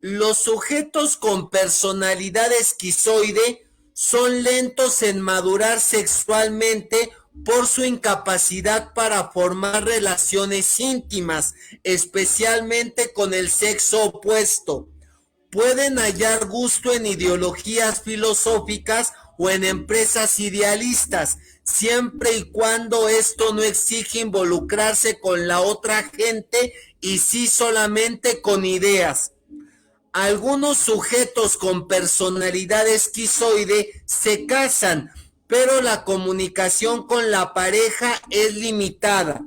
Los sujetos con personalidad esquizoide son lentos en madurar sexualmente por su incapacidad para formar relaciones íntimas, especialmente con el sexo opuesto. Pueden hallar gusto en ideologías filosóficas o en empresas idealistas, siempre y cuando esto no exige involucrarse con la otra gente y sí solamente con ideas. Algunos sujetos con personalidad esquizoide se casan, pero la comunicación con la pareja es limitada.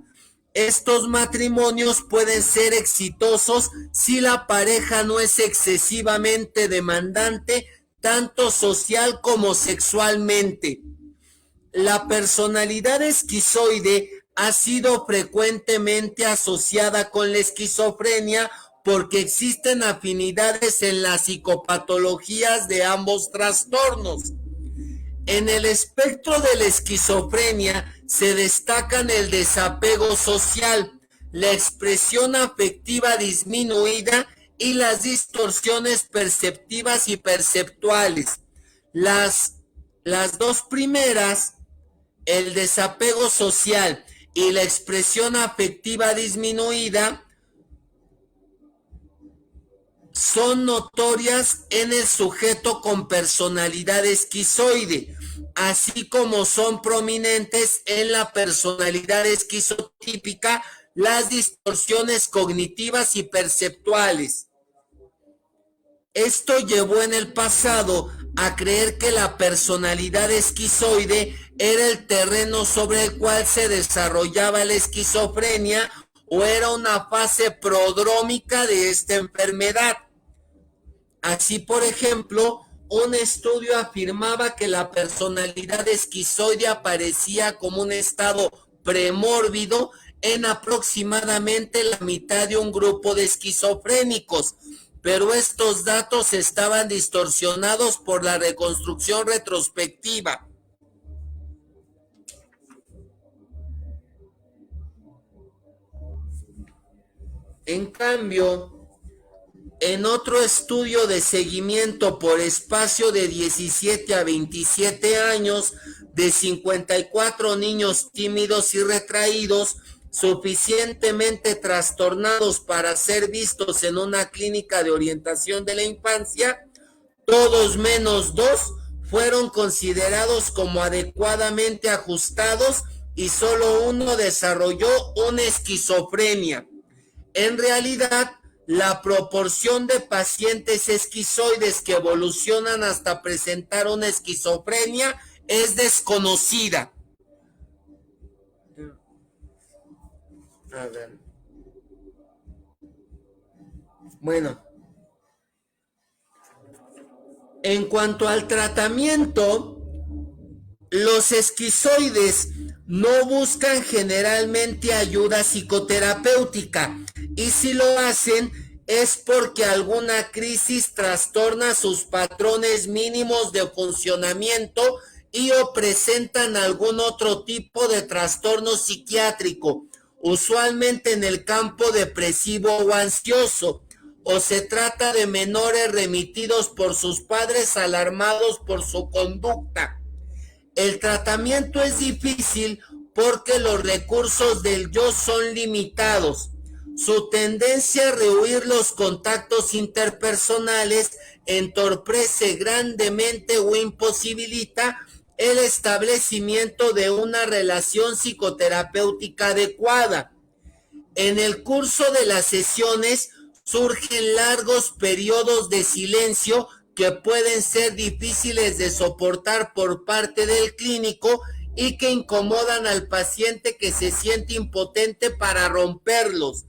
Estos matrimonios pueden ser exitosos si la pareja no es excesivamente demandante, tanto social como sexualmente. La personalidad esquizoide ha sido frecuentemente asociada con la esquizofrenia porque existen afinidades en las psicopatologías de ambos trastornos. En el espectro de la esquizofrenia se destacan el desapego social, la expresión afectiva disminuida y las distorsiones perceptivas y perceptuales. Las dos primeras, el desapego social y la expresión afectiva disminuida, son notorias en el sujeto con personalidad esquizoide, así como son prominentes en la personalidad esquizotípica las distorsiones cognitivas y perceptuales. Esto llevó en el pasado a creer que la personalidad esquizoide era el terreno sobre el cual se desarrollaba la esquizofrenia o era una fase prodrómica de esta enfermedad. Así, por ejemplo, un estudio afirmaba que la personalidad esquizoide aparecía como un estado premórbido en aproximadamente la mitad de un grupo de esquizofrénicos, pero estos datos estaban distorsionados por la reconstrucción retrospectiva. En cambio, en otro estudio de seguimiento por espacio de 17 a 27 años de 54 niños tímidos y retraídos, suficientemente trastornados para ser vistos en una clínica de orientación de la infancia, todos menos 2 fueron considerados como adecuadamente ajustados y solo uno desarrolló una esquizofrenia. En realidad, la proporción de pacientes esquizoides que evolucionan hasta presentar una esquizofrenia es desconocida. A ver. Bueno. En cuanto al tratamiento, los esquizoides no buscan generalmente ayuda psicoterapéutica y si lo hacen es porque alguna crisis trastorna sus patrones mínimos de funcionamiento y o presentan algún otro tipo de trastorno psiquiátrico, usualmente en el campo depresivo o ansioso, o se trata de menores remitidos por sus padres alarmados por su conducta. El tratamiento es difícil porque los recursos del yo son limitados. Su tendencia a rehuir los contactos interpersonales entorpece grandemente o imposibilita el establecimiento de una relación psicoterapéutica adecuada. En el curso de las sesiones surgen largos periodos de silencio que pueden ser difíciles de soportar por parte del clínico y que incomodan al paciente que se siente impotente para romperlos.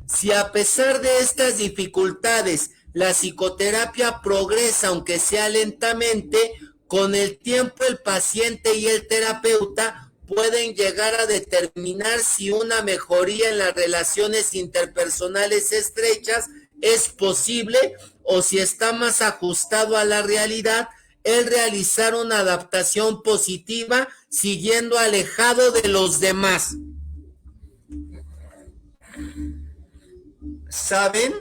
Si a pesar de estas dificultades la psicoterapia progresa aunque sea lentamente, con el tiempo el paciente y el terapeuta pueden llegar a determinar si una mejoría en las relaciones interpersonales estrechas es posible o si está más ajustado a la realidad el realizar una adaptación positiva siguiendo alejado de los demás. ¿Saben?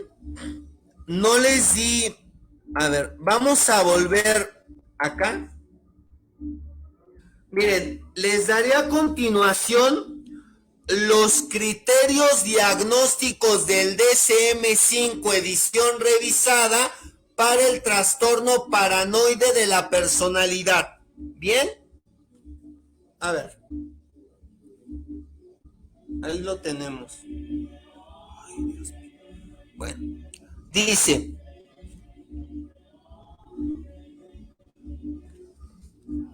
No les di... A ver, vamos a volver acá. Miren, les daré a continuación los criterios diagnósticos del DSM-5 edición revisada para el trastorno paranoide de la personalidad. ¿Bien? A ver. Ahí lo tenemos. Ay, Dios mío. Bueno, dice...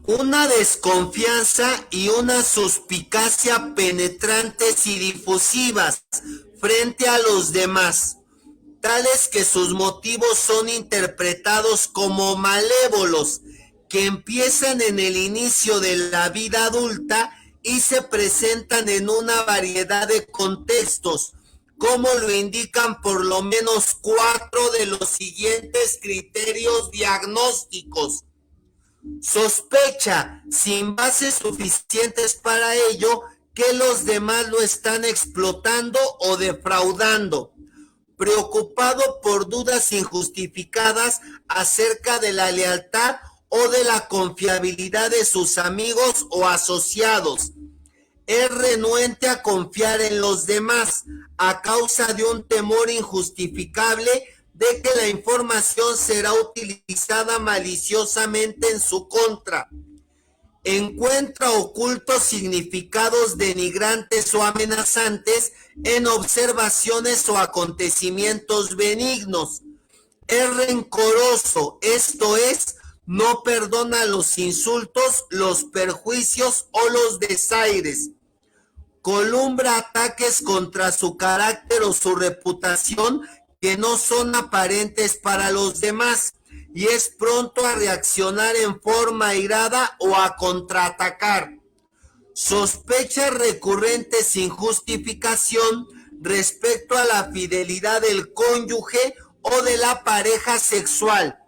Una desconfianza y una suspicacia penetrantes y difusivas frente a los demás, tales que sus motivos son interpretados como malévolos, que empiezan en el inicio de la vida adulta y se presentan en una variedad de contextos, como lo indican por lo menos 4 de los siguientes criterios diagnósticos. Sospecha, sin bases suficientes para ello, que los demás lo están explotando o defraudando. Preocupado por dudas injustificadas acerca de la lealtad o de la confiabilidad de sus amigos o asociados. Es renuente a confiar en los demás a causa de un temor injustificable de que la información será utilizada maliciosamente en su contra. Encuentra ocultos significados denigrantes o amenazantes en observaciones o acontecimientos benignos. Es rencoroso, esto es, no perdona los insultos, los perjuicios o los desaires. Columbra ataques contra su carácter o su reputación que no son aparentes para los demás y es pronto a reaccionar en forma airada o a contraatacar. Sospechas recurrentes sin justificación respecto a la fidelidad del cónyuge o de la pareja sexual.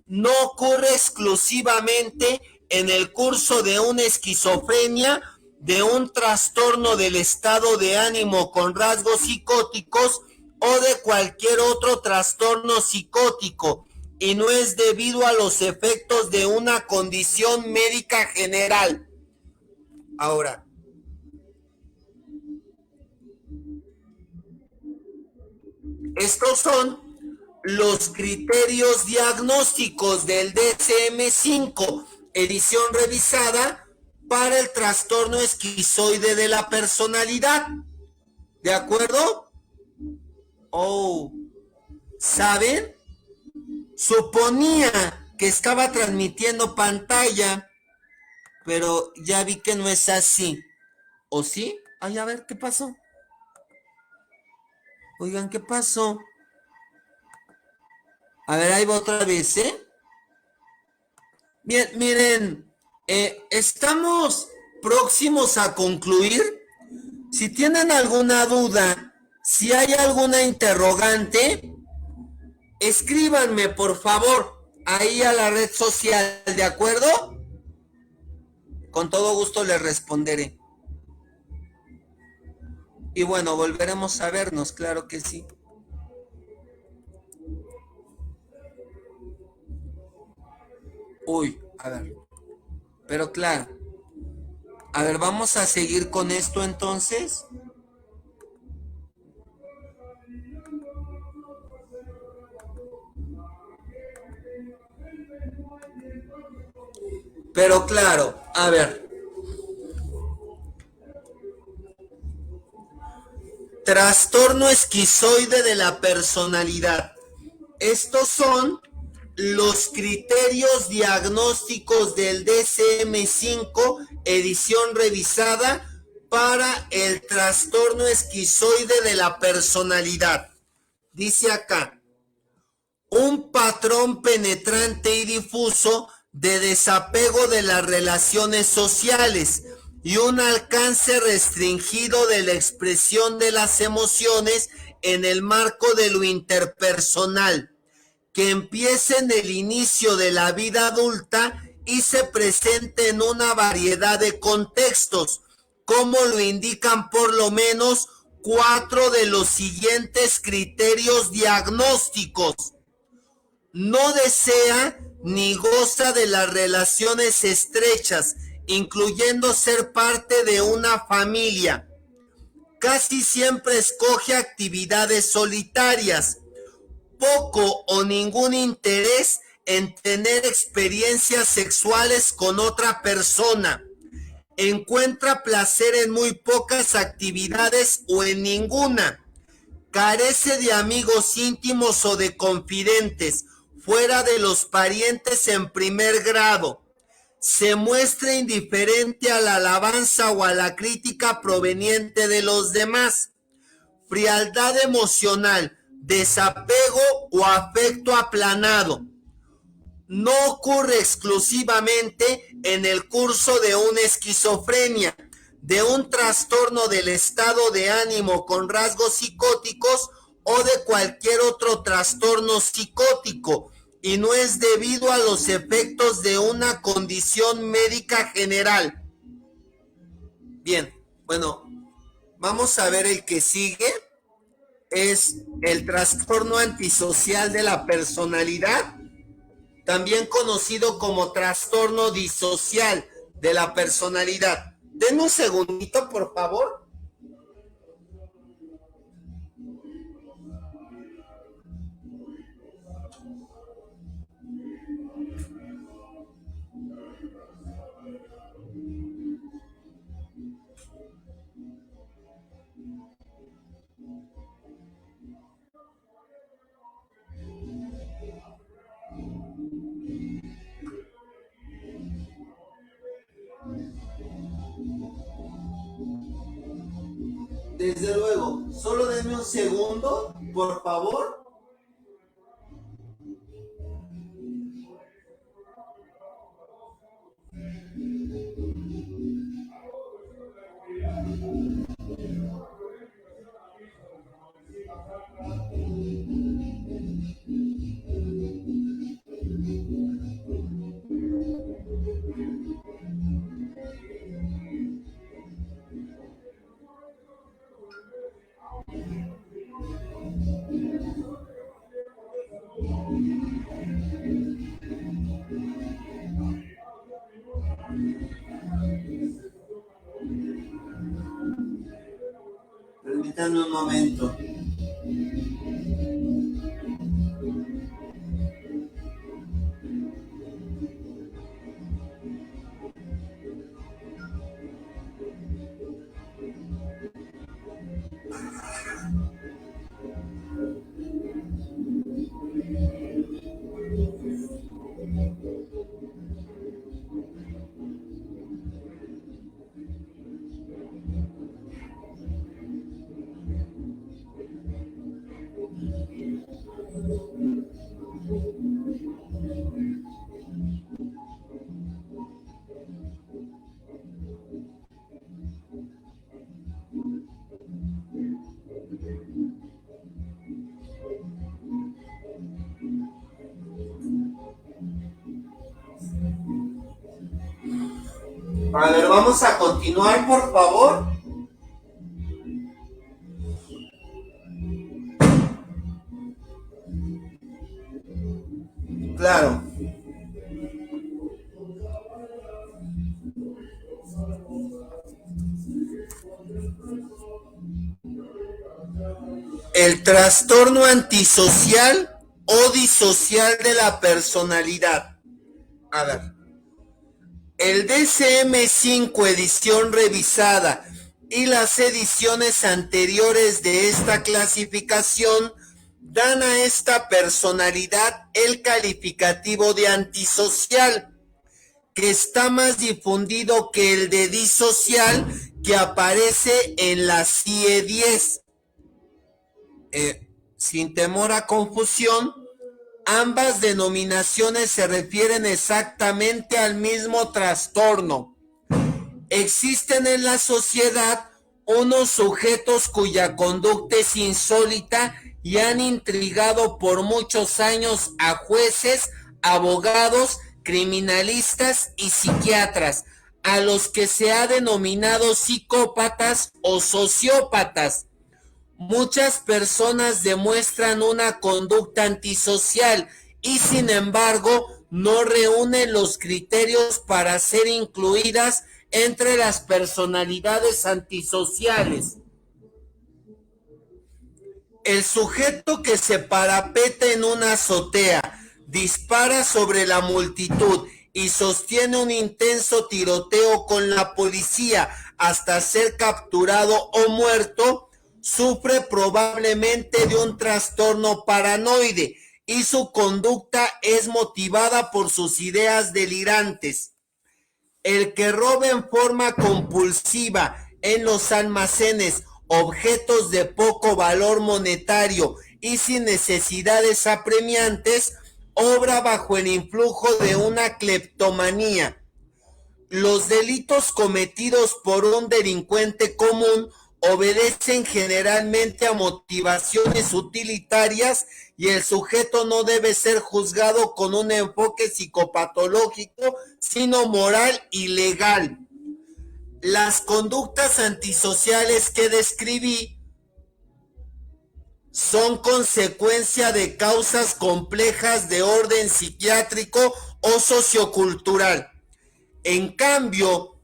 No ocurre exclusivamente en el curso de una esquizofrenia, de un trastorno del estado de ánimo con rasgos psicóticos o de cualquier otro trastorno psicótico y no es debido a los efectos de una condición médica general. Ahora, Estos son los criterios diagnósticos del DSM-5, edición revisada para el trastorno esquizoide de la personalidad. ¿De acuerdo? Oh, ¿saben? Suponía que estaba transmitiendo pantalla, pero ya vi que no es así. ¿O sí? Ay, a ver, ¿qué pasó? Oigan, ¿qué pasó? A ver, ahí va otra vez, ¿eh? Bien, miren, estamos próximos a concluir. Si tienen alguna duda, si hay alguna interrogante, escríbanme, por favor, ahí a la red social, ¿de acuerdo? Con todo gusto les responderé. Y bueno, volveremos a vernos, claro que sí. Uy, a ver. Pero claro. A ver, vamos a seguir con esto entonces. Pero claro, a ver. Trastorno esquizoide de la personalidad. Estos son los criterios diagnósticos del DSM-5, edición revisada para el trastorno esquizoide de la personalidad. Dice acá, un patrón penetrante y difuso de desapego de las relaciones sociales y un alcance restringido de la expresión de las emociones en el marco de lo interpersonal, que empieza en el inicio de la vida adulta y se presenta en una variedad de contextos, como lo indican por lo menos 4 de los siguientes criterios diagnósticos. No desea ni goza de las relaciones estrechas, incluyendo ser parte de una familia. Casi siempre escoge actividades solitarias. Poco o ningún interés en tener experiencias sexuales con otra persona. Encuentra placer en muy pocas actividades o en ninguna. Carece de amigos íntimos o de confidentes, fuera de los parientes en primer grado. Se muestra indiferente a la alabanza o a la crítica proveniente de los demás. Frialdad emocional, desapego o afecto aplanado. No ocurre exclusivamente en el curso de una esquizofrenia, de un trastorno del estado de ánimo con rasgos psicóticos o de cualquier otro trastorno psicótico, y no es debido a los efectos de una condición médica general. Bien, bueno, vamos a ver el que sigue. Es el trastorno antisocial de la personalidad, también conocido como trastorno disocial de la personalidad. Denme un segundito, por favor. Desde luego, solo denme un segundo, por favor. Permítanme un momento. A ver, vamos a continuar, por favor. Claro. El trastorno antisocial o disocial de la personalidad. A ver. El DSM-5 edición revisada y las ediciones anteriores de esta clasificación dan a esta personalidad el calificativo de antisocial, que está más difundido que el de disocial que aparece en la CIE-10. Sin temor a confusión, ambas denominaciones se refieren exactamente al mismo trastorno. Existen en la sociedad unos sujetos cuya conducta es insólita y han intrigado por muchos años a jueces, abogados, criminalistas y psiquiatras, a los que se ha denominado psicópatas o sociópatas. Muchas personas demuestran una conducta antisocial y sin embargo no reúnen los criterios para ser incluidas entre las personalidades antisociales. El sujeto que se parapeta en una azotea, dispara sobre la multitud y sostiene un intenso tiroteo con la policía hasta ser capturado o muerto, sufre probablemente de un trastorno paranoide y su conducta es motivada por sus ideas delirantes. El que roba en forma compulsiva en los almacenes objetos de poco valor monetario y sin necesidades apremiantes, obra bajo el influjo de una cleptomanía. Los delitos cometidos por un delincuente común obedecen generalmente a motivaciones utilitarias y el sujeto no debe ser juzgado con un enfoque psicopatológico, sino moral y legal. Las conductas antisociales que describí son consecuencia de causas complejas de orden psiquiátrico o sociocultural. En cambio,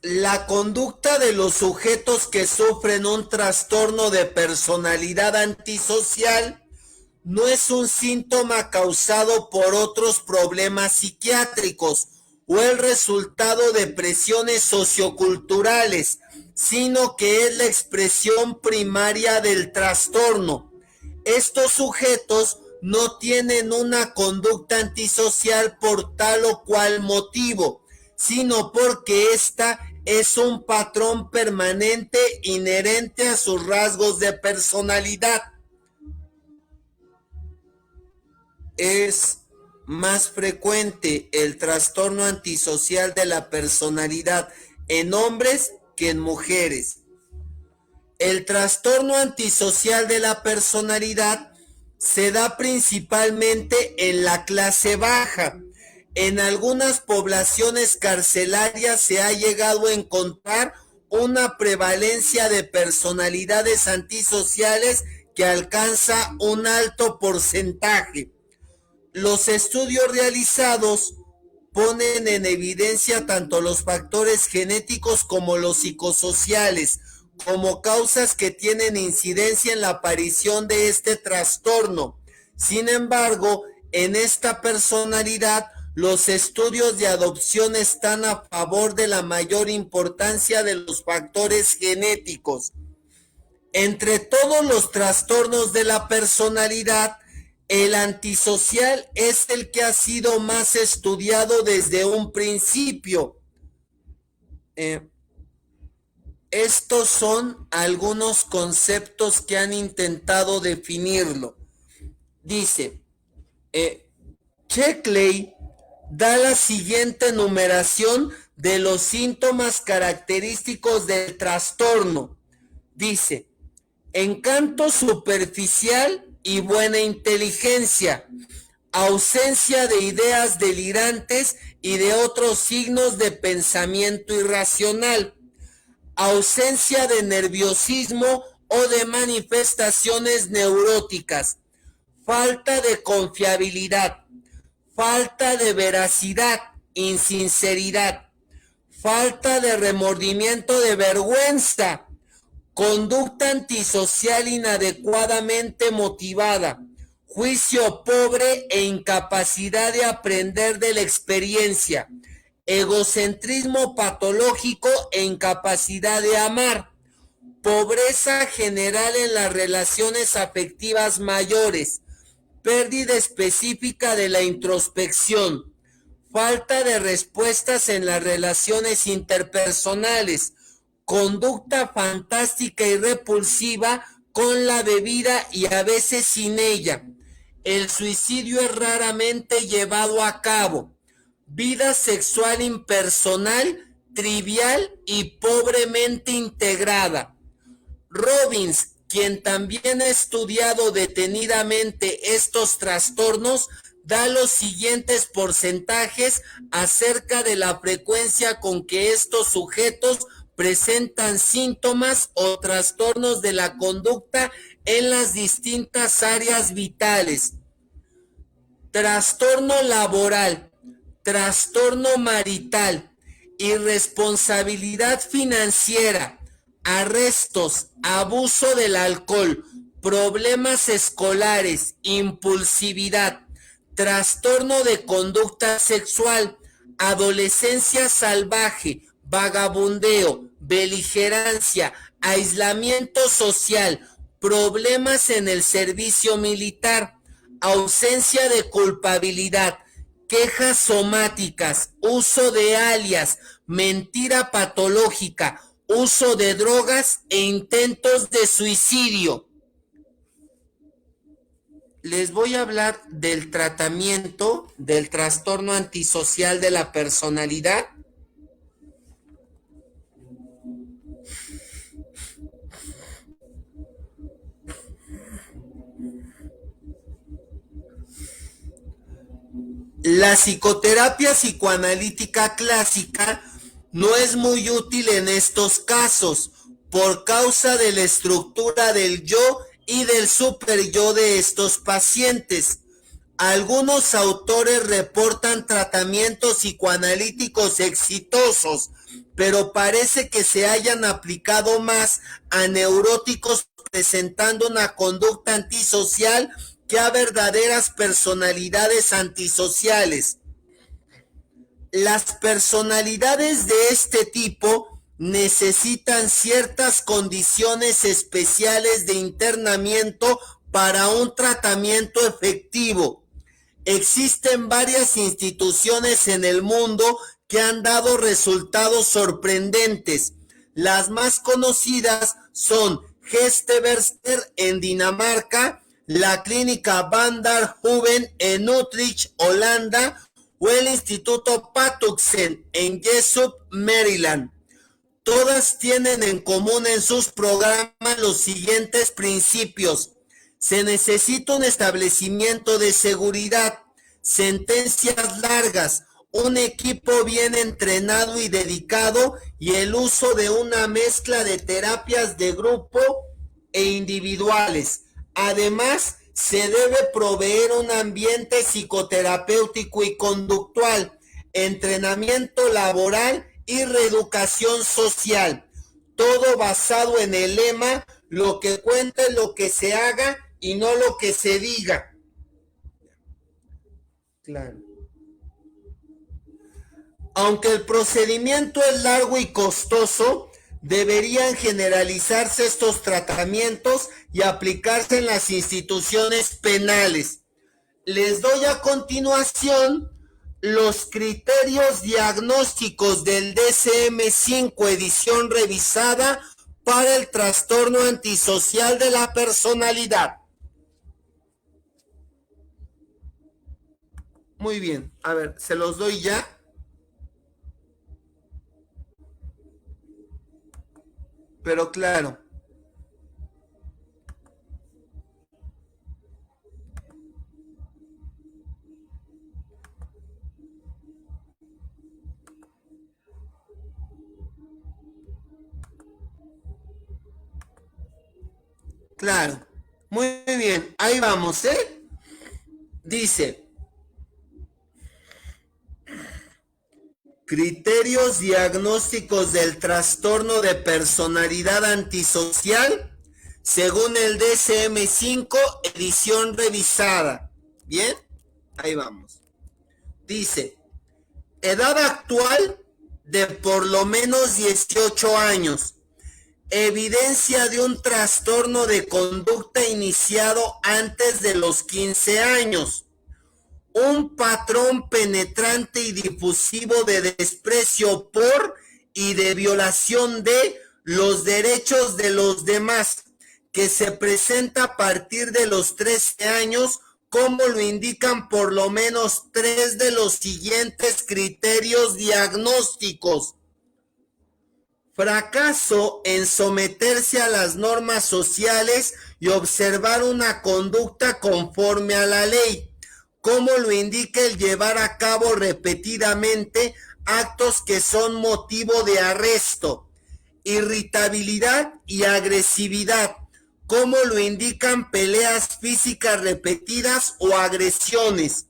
la conducta de los sujetos que sufren un trastorno de personalidad antisocial no es un síntoma causado por otros problemas psiquiátricos o el resultado de presiones socioculturales, sino que es la expresión primaria del trastorno. Estos sujetos no tienen una conducta antisocial por tal o cual motivo, sino porque esta es un patrón permanente inherente a sus rasgos de personalidad. Es más frecuente el trastorno antisocial de la personalidad en hombres que en mujeres. El trastorno antisocial de la personalidad se da principalmente en la clase baja. En algunas poblaciones carcelarias se ha llegado a encontrar una prevalencia de personalidades antisociales que alcanza un alto porcentaje. Los estudios realizados ponen en evidencia tanto los factores genéticos como los psicosociales como causas que tienen incidencia en la aparición de este trastorno. Sin embargo, en esta personalidad, los estudios de adopción están a favor de la mayor importancia de los factores genéticos. Entre todos los trastornos de la personalidad, el antisocial es el que ha sido más estudiado desde un principio. Estos son algunos conceptos que han intentado definirlo. Dice, Sheckley da la siguiente numeración de los síntomas característicos del trastorno. Dice, encanto superficial y buena inteligencia, ausencia de ideas delirantes y de otros signos de pensamiento irracional, ausencia de nerviosismo o de manifestaciones neuróticas, falta de confiabilidad, falta de veracidad, insinceridad, falta de remordimiento de vergüenza, conducta antisocial inadecuadamente motivada, juicio pobre e incapacidad de aprender de la experiencia, egocentrismo patológico e incapacidad de amar, pobreza general en las relaciones afectivas mayores, pérdida específica de la introspección, falta de respuestas en las relaciones interpersonales, conducta fantástica y repulsiva con la bebida y a veces sin ella. El suicidio es raramente llevado a cabo. Vida sexual impersonal, trivial y pobremente integrada. Robbins, quien también ha estudiado detenidamente estos trastornos, da los siguientes porcentajes acerca de la frecuencia con que estos sujetos presentan síntomas o trastornos de la conducta en las distintas áreas vitales. Trastorno laboral, trastorno marital, irresponsabilidad financiera, arrestos, abuso del alcohol, problemas escolares, impulsividad, trastorno de conducta sexual, adolescencia salvaje, vagabundeo, beligerancia, aislamiento social, problemas en el servicio militar, ausencia de culpabilidad, quejas somáticas, uso de alias, mentira patológica, uso de drogas e intentos de suicidio. Les voy a hablar del tratamiento del trastorno antisocial de la personalidad. La psicoterapia psicoanalítica clásica no es muy útil en estos casos por causa de la estructura del yo y del superyo de estos pacientes. Algunos autores reportan tratamientos psicoanalíticos exitosos, pero parece que se hayan aplicado más a neuróticos presentando una conducta antisocial que a verdaderas personalidades antisociales. Las personalidades de este tipo necesitan ciertas condiciones especiales de internamiento para un tratamiento efectivo. Existen varias instituciones en el mundo que han dado resultados sorprendentes. Las más conocidas son Gesteverster en Dinamarca, la clínica Van der Hoeven en Utrecht, Holanda, o el Instituto Patuxent en Jessup, Maryland. Todas tienen en común en sus programas los siguientes principios. Se necesita un establecimiento de seguridad, sentencias largas, un equipo bien entrenado y dedicado y el uso de una mezcla de terapias de grupo e individuales. Además, se debe proveer un ambiente psicoterapéutico y conductual, entrenamiento laboral y reeducación social. Todo basado en el lema, lo que cuenta es lo que se haga y no lo que se diga. Claro. Aunque el procedimiento es largo y costoso, deberían generalizarse estos tratamientos y aplicarse en las instituciones penales. Les doy a continuación los criterios diagnósticos del DSM-5 edición revisada para el trastorno antisocial de la personalidad. Muy bien, a ver, se los doy ya. Pero claro, claro, muy bien, ahí vamos, ¿eh? Dice, criterios diagnósticos del trastorno de personalidad antisocial según el DSM-5 edición revisada. ¿Bien? Ahí vamos. Dice, edad actual de por lo menos 18 años. Evidencia de un trastorno de conducta iniciado antes de los 15 años. Un patrón penetrante y difusivo de desprecio por y de violación de los derechos de los demás, que se presenta a partir de los 13 años, como lo indican por lo menos 3 de los siguientes criterios diagnósticos. Fracaso en someterse a las normas sociales y observar una conducta conforme a la ley, como lo indica el llevar a cabo repetidamente actos que son motivo de arresto. Irritabilidad y agresividad, como lo indican peleas físicas repetidas o agresiones.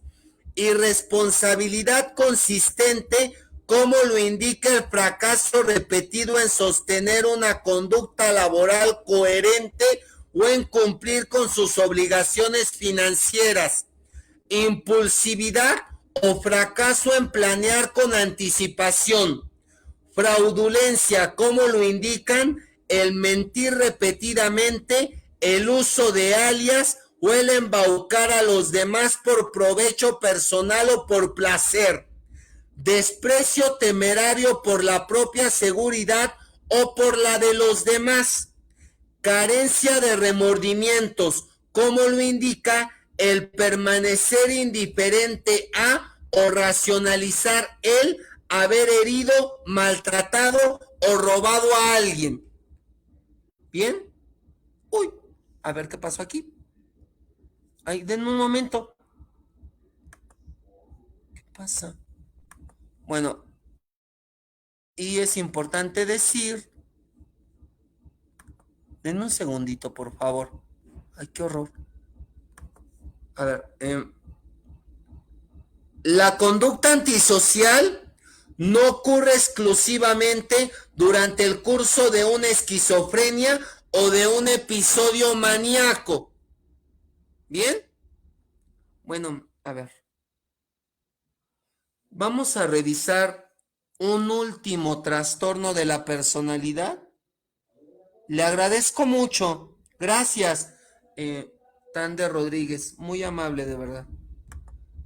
Irresponsabilidad consistente, como lo indica el fracaso repetido en sostener una conducta laboral coherente o en cumplir con sus obligaciones financieras. Impulsividad o fracaso en planear con anticipación. Fraudulencia, como lo indican el mentir repetidamente, el uso de alias o el embaucar a los demás por provecho personal o por placer. Desprecio temerario por la propia seguridad o por la de los demás. Carencia de remordimientos, como lo indica el permanecer indiferente a o racionalizar el haber herido, maltratado o robado a alguien. ¿Bien? Uy, a ver qué pasó aquí. Ay, denme un momento. ¿Qué pasa? Bueno, y es importante decir, denme un segundito, por favor. Ay, qué horror. A ver, la conducta antisocial no ocurre exclusivamente durante el curso de una esquizofrenia o de un episodio maníaco. ¿Bien? Bueno, a ver. Vamos a revisar un último trastorno de la personalidad. Le agradezco mucho. Gracias, Tander Rodríguez. Muy amable, de verdad.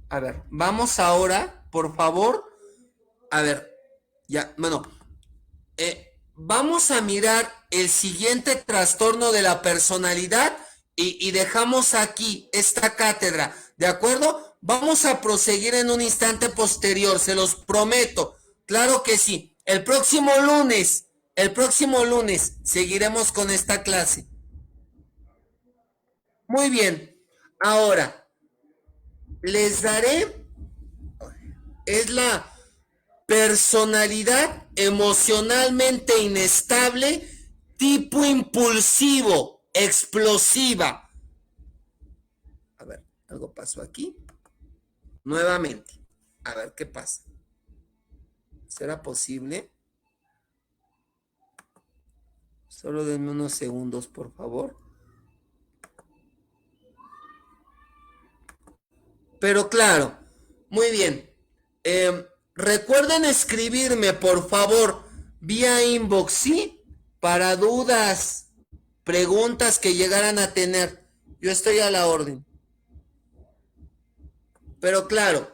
A ver, vamos ahora, por favor. A ver, ya, bueno. Vamos a mirar el siguiente trastorno de la personalidad y dejamos aquí esta cátedra, ¿de acuerdo? Vamos a proseguir en un instante posterior, se los prometo. Claro que sí. El próximo lunes seguiremos con esta clase. Muy bien. Ahora, les daré, es la personalidad emocionalmente inestable, tipo impulsivo, explosiva. A ver, algo pasó aquí. Nuevamente. A ver qué pasa. ¿Será posible? Solo denme unos segundos, por favor. Pero claro, muy bien. Recuerden escribirme, por favor, vía inbox, ¿sí? Para dudas, preguntas que llegaran a tener. Yo estoy a la orden. Pero claro,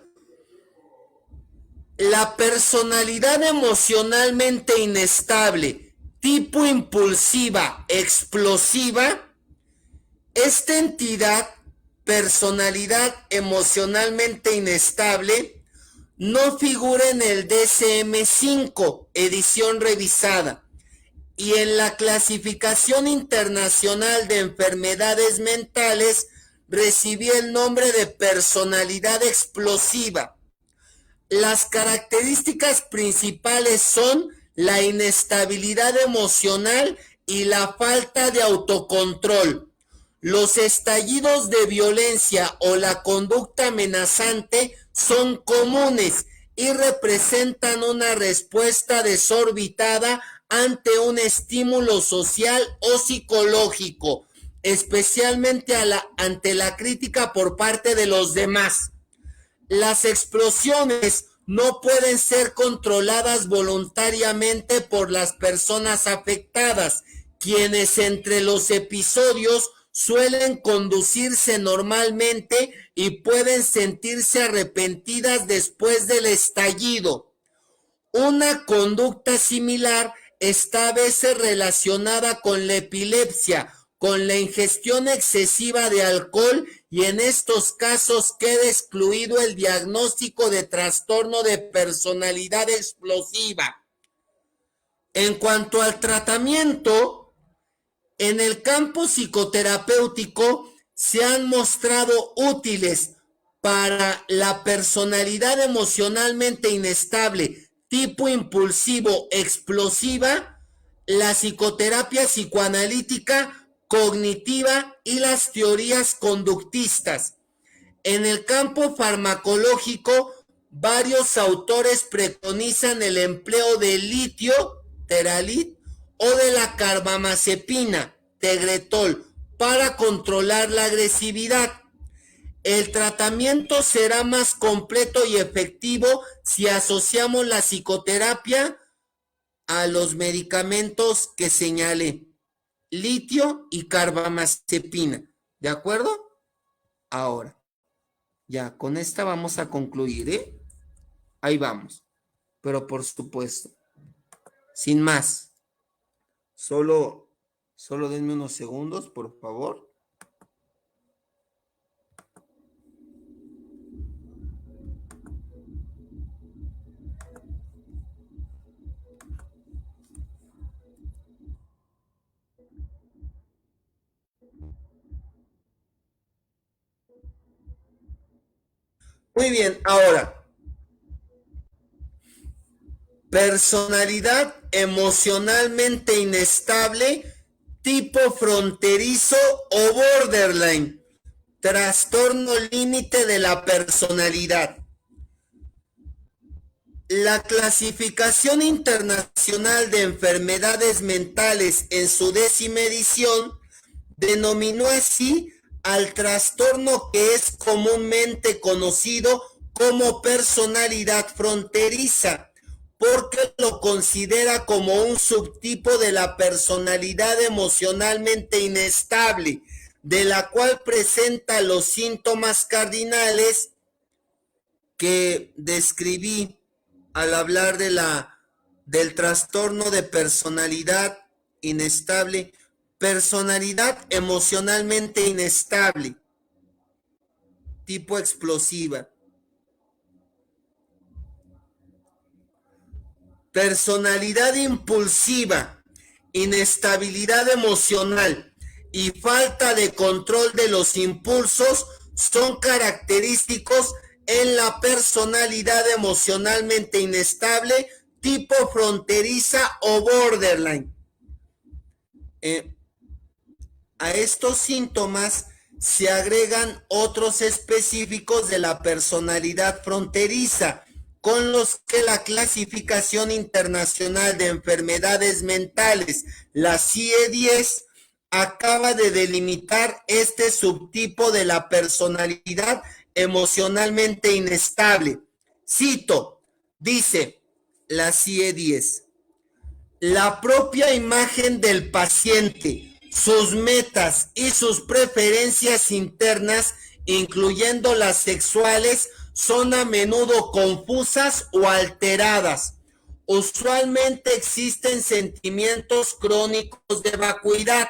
La personalidad emocionalmente inestable, tipo impulsiva, explosiva, esta entidad, personalidad emocionalmente inestable, no figura en el DSM-5, edición revisada, y en la clasificación internacional de enfermedades mentales recibió el nombre de personalidad explosiva. Las características principales son la inestabilidad emocional y la falta de autocontrol. Los estallidos de violencia o la conducta amenazante son comunes y representan una respuesta desorbitada ante un estímulo social o psicológico, especialmente ante la crítica por parte de los demás. Las explosiones no pueden ser controladas voluntariamente por las personas afectadas, quienes entre los episodios suelen conducirse normalmente y pueden sentirse arrepentidas después del estallido. Una conducta similar está a veces relacionada con la epilepsia, con la ingestión excesiva de alcohol, y en estos casos queda excluido el diagnóstico de trastorno de personalidad explosiva. En cuanto al tratamiento, en el campo psicoterapéutico se han mostrado útiles para la personalidad emocionalmente inestable, tipo impulsivo, explosiva, la psicoterapia psicoanalítica, cognitiva y las teorías conductistas. En el campo farmacológico, varios autores preconizan el empleo de litio, Teralit, o de la carbamazepina, Tegretol, para controlar la agresividad. El tratamiento será más completo y efectivo si asociamos la psicoterapia a los medicamentos que señalé: litio y carbamazepina. ¿De acuerdo? Ahora, ya, con esta vamos a concluir, ¿eh? Ahí vamos. Pero por supuesto, sin más, solo denme unos segundos, por favor. Muy bien, ahora, personalidad emocionalmente inestable, tipo fronterizo o borderline, trastorno límite de la personalidad. La clasificación internacional de enfermedades mentales en su 10ª edición denominó así al trastorno que es comúnmente conocido como personalidad fronteriza, porque lo considera como un subtipo de la personalidad emocionalmente inestable, de la cual presenta los síntomas cardinales que describí al hablar del trastorno de personalidad inestable. Personalidad emocionalmente inestable, tipo explosiva. Personalidad impulsiva, inestabilidad emocional y falta de control de los impulsos son característicos en la personalidad emocionalmente inestable, tipo fronteriza o borderline. A estos síntomas se agregan otros específicos de la personalidad fronteriza, con los que la Clasificación Internacional de Enfermedades Mentales, la CIE-10, acaba de delimitar este subtipo de la personalidad emocionalmente inestable. Cito, dice la CIE-10, la propia imagen del paciente, sus metas y sus preferencias internas, incluyendo las sexuales, son a menudo confusas o alteradas. Usualmente existen sentimientos crónicos de vacuidad,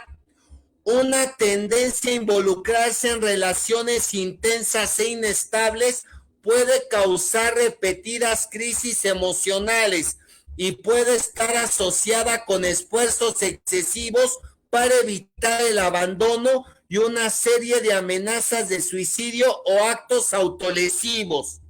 una tendencia a involucrarse en relaciones intensas e inestables puede causar repetidas crisis emocionales y puede estar asociada con esfuerzos excesivos para evitar el abandono y una serie de amenazas de suicidio o actos autolesivos.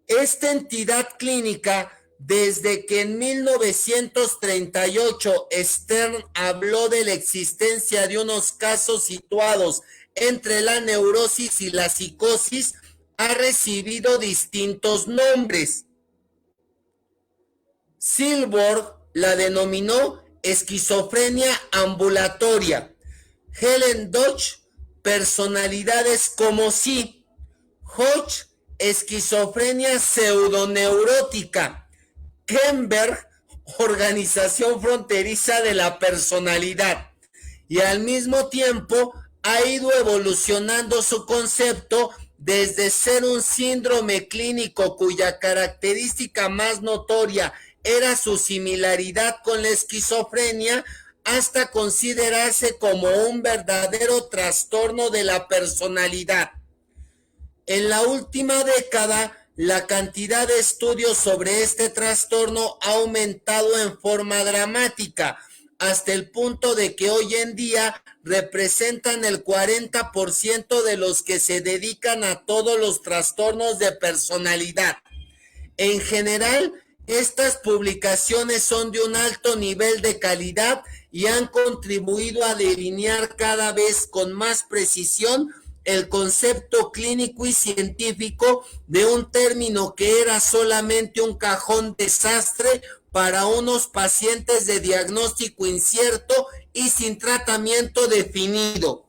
Esta entidad clínica, desde que en 1938 Stern habló de la existencia de unos casos situados entre la neurosis y la psicosis, ha recibido distintos nombres. Silberg la denominó esquizofrenia ambulatoria. Helen Dodge, personalidades como sí. Hodge, esquizofrenia pseudoneurótica. Kemberg, organización fronteriza de la personalidad. Y al mismo tiempo ha ido evolucionando su concepto desde ser un síndrome clínico cuya característica más notoria era su similaridad con la esquizofrenia, hasta considerarse como un verdadero trastorno de la personalidad. En la última década, la cantidad de estudios sobre este trastorno ha aumentado en forma dramática, hasta el punto de que hoy en día representan el 40% de los que se dedican a todos los trastornos de personalidad. En general, estas publicaciones son de un alto nivel de calidad y han contribuido a delinear cada vez con más precisión el concepto clínico y científico de un término que era solamente un cajón desastre para unos pacientes de diagnóstico incierto y sin tratamiento definido.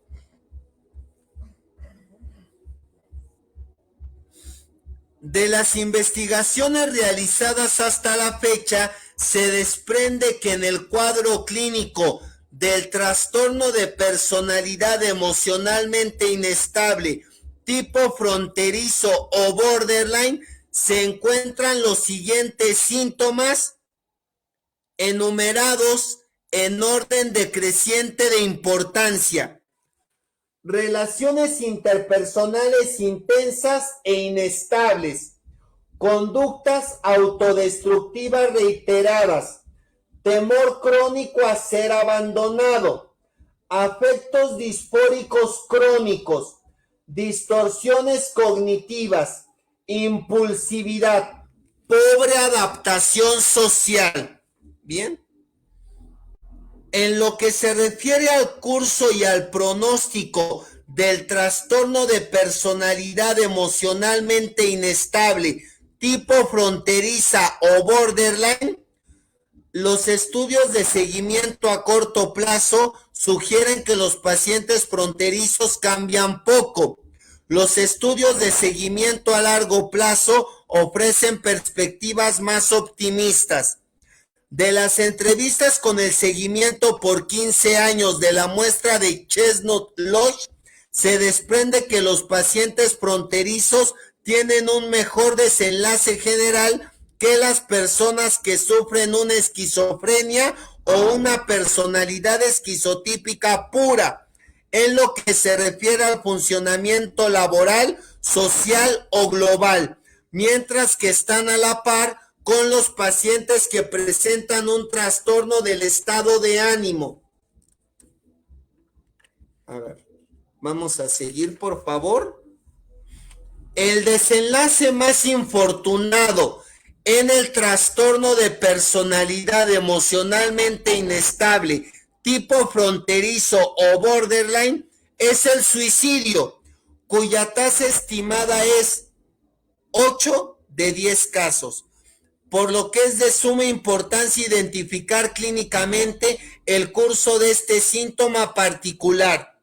De las investigaciones realizadas hasta la fecha, se desprende que en el cuadro clínico del trastorno de personalidad emocionalmente inestable, tipo fronterizo o borderline, se encuentran los siguientes síntomas enumerados en orden decreciente de importancia. Relaciones interpersonales intensas e inestables, conductas autodestructivas reiteradas, temor crónico a ser abandonado, afectos disfóricos crónicos, distorsiones cognitivas, impulsividad, pobre adaptación social. ¿Bien? En lo que se refiere al curso y al pronóstico del trastorno de personalidad emocionalmente inestable, tipo fronteriza o borderline, los estudios de seguimiento a corto plazo sugieren que los pacientes fronterizos cambian poco. Los estudios de seguimiento a largo plazo ofrecen perspectivas más optimistas. De las entrevistas con el seguimiento por 15 años de la muestra de Chestnut Lodge, se desprende que los pacientes fronterizos tienen un mejor desenlace general que las personas que sufren una esquizofrenia o una personalidad esquizotípica pura, en lo que se refiere al funcionamiento laboral, social o global, mientras que están a la par con los pacientes que presentan un trastorno del estado de ánimo. A ver, vamos a seguir, por favor. El desenlace más infortunado en el trastorno de personalidad emocionalmente inestable, tipo fronterizo o borderline, es el suicidio, cuya tasa estimada es 8 de 10 casos. Por lo que es de suma importancia identificar clínicamente el curso de este síntoma particular.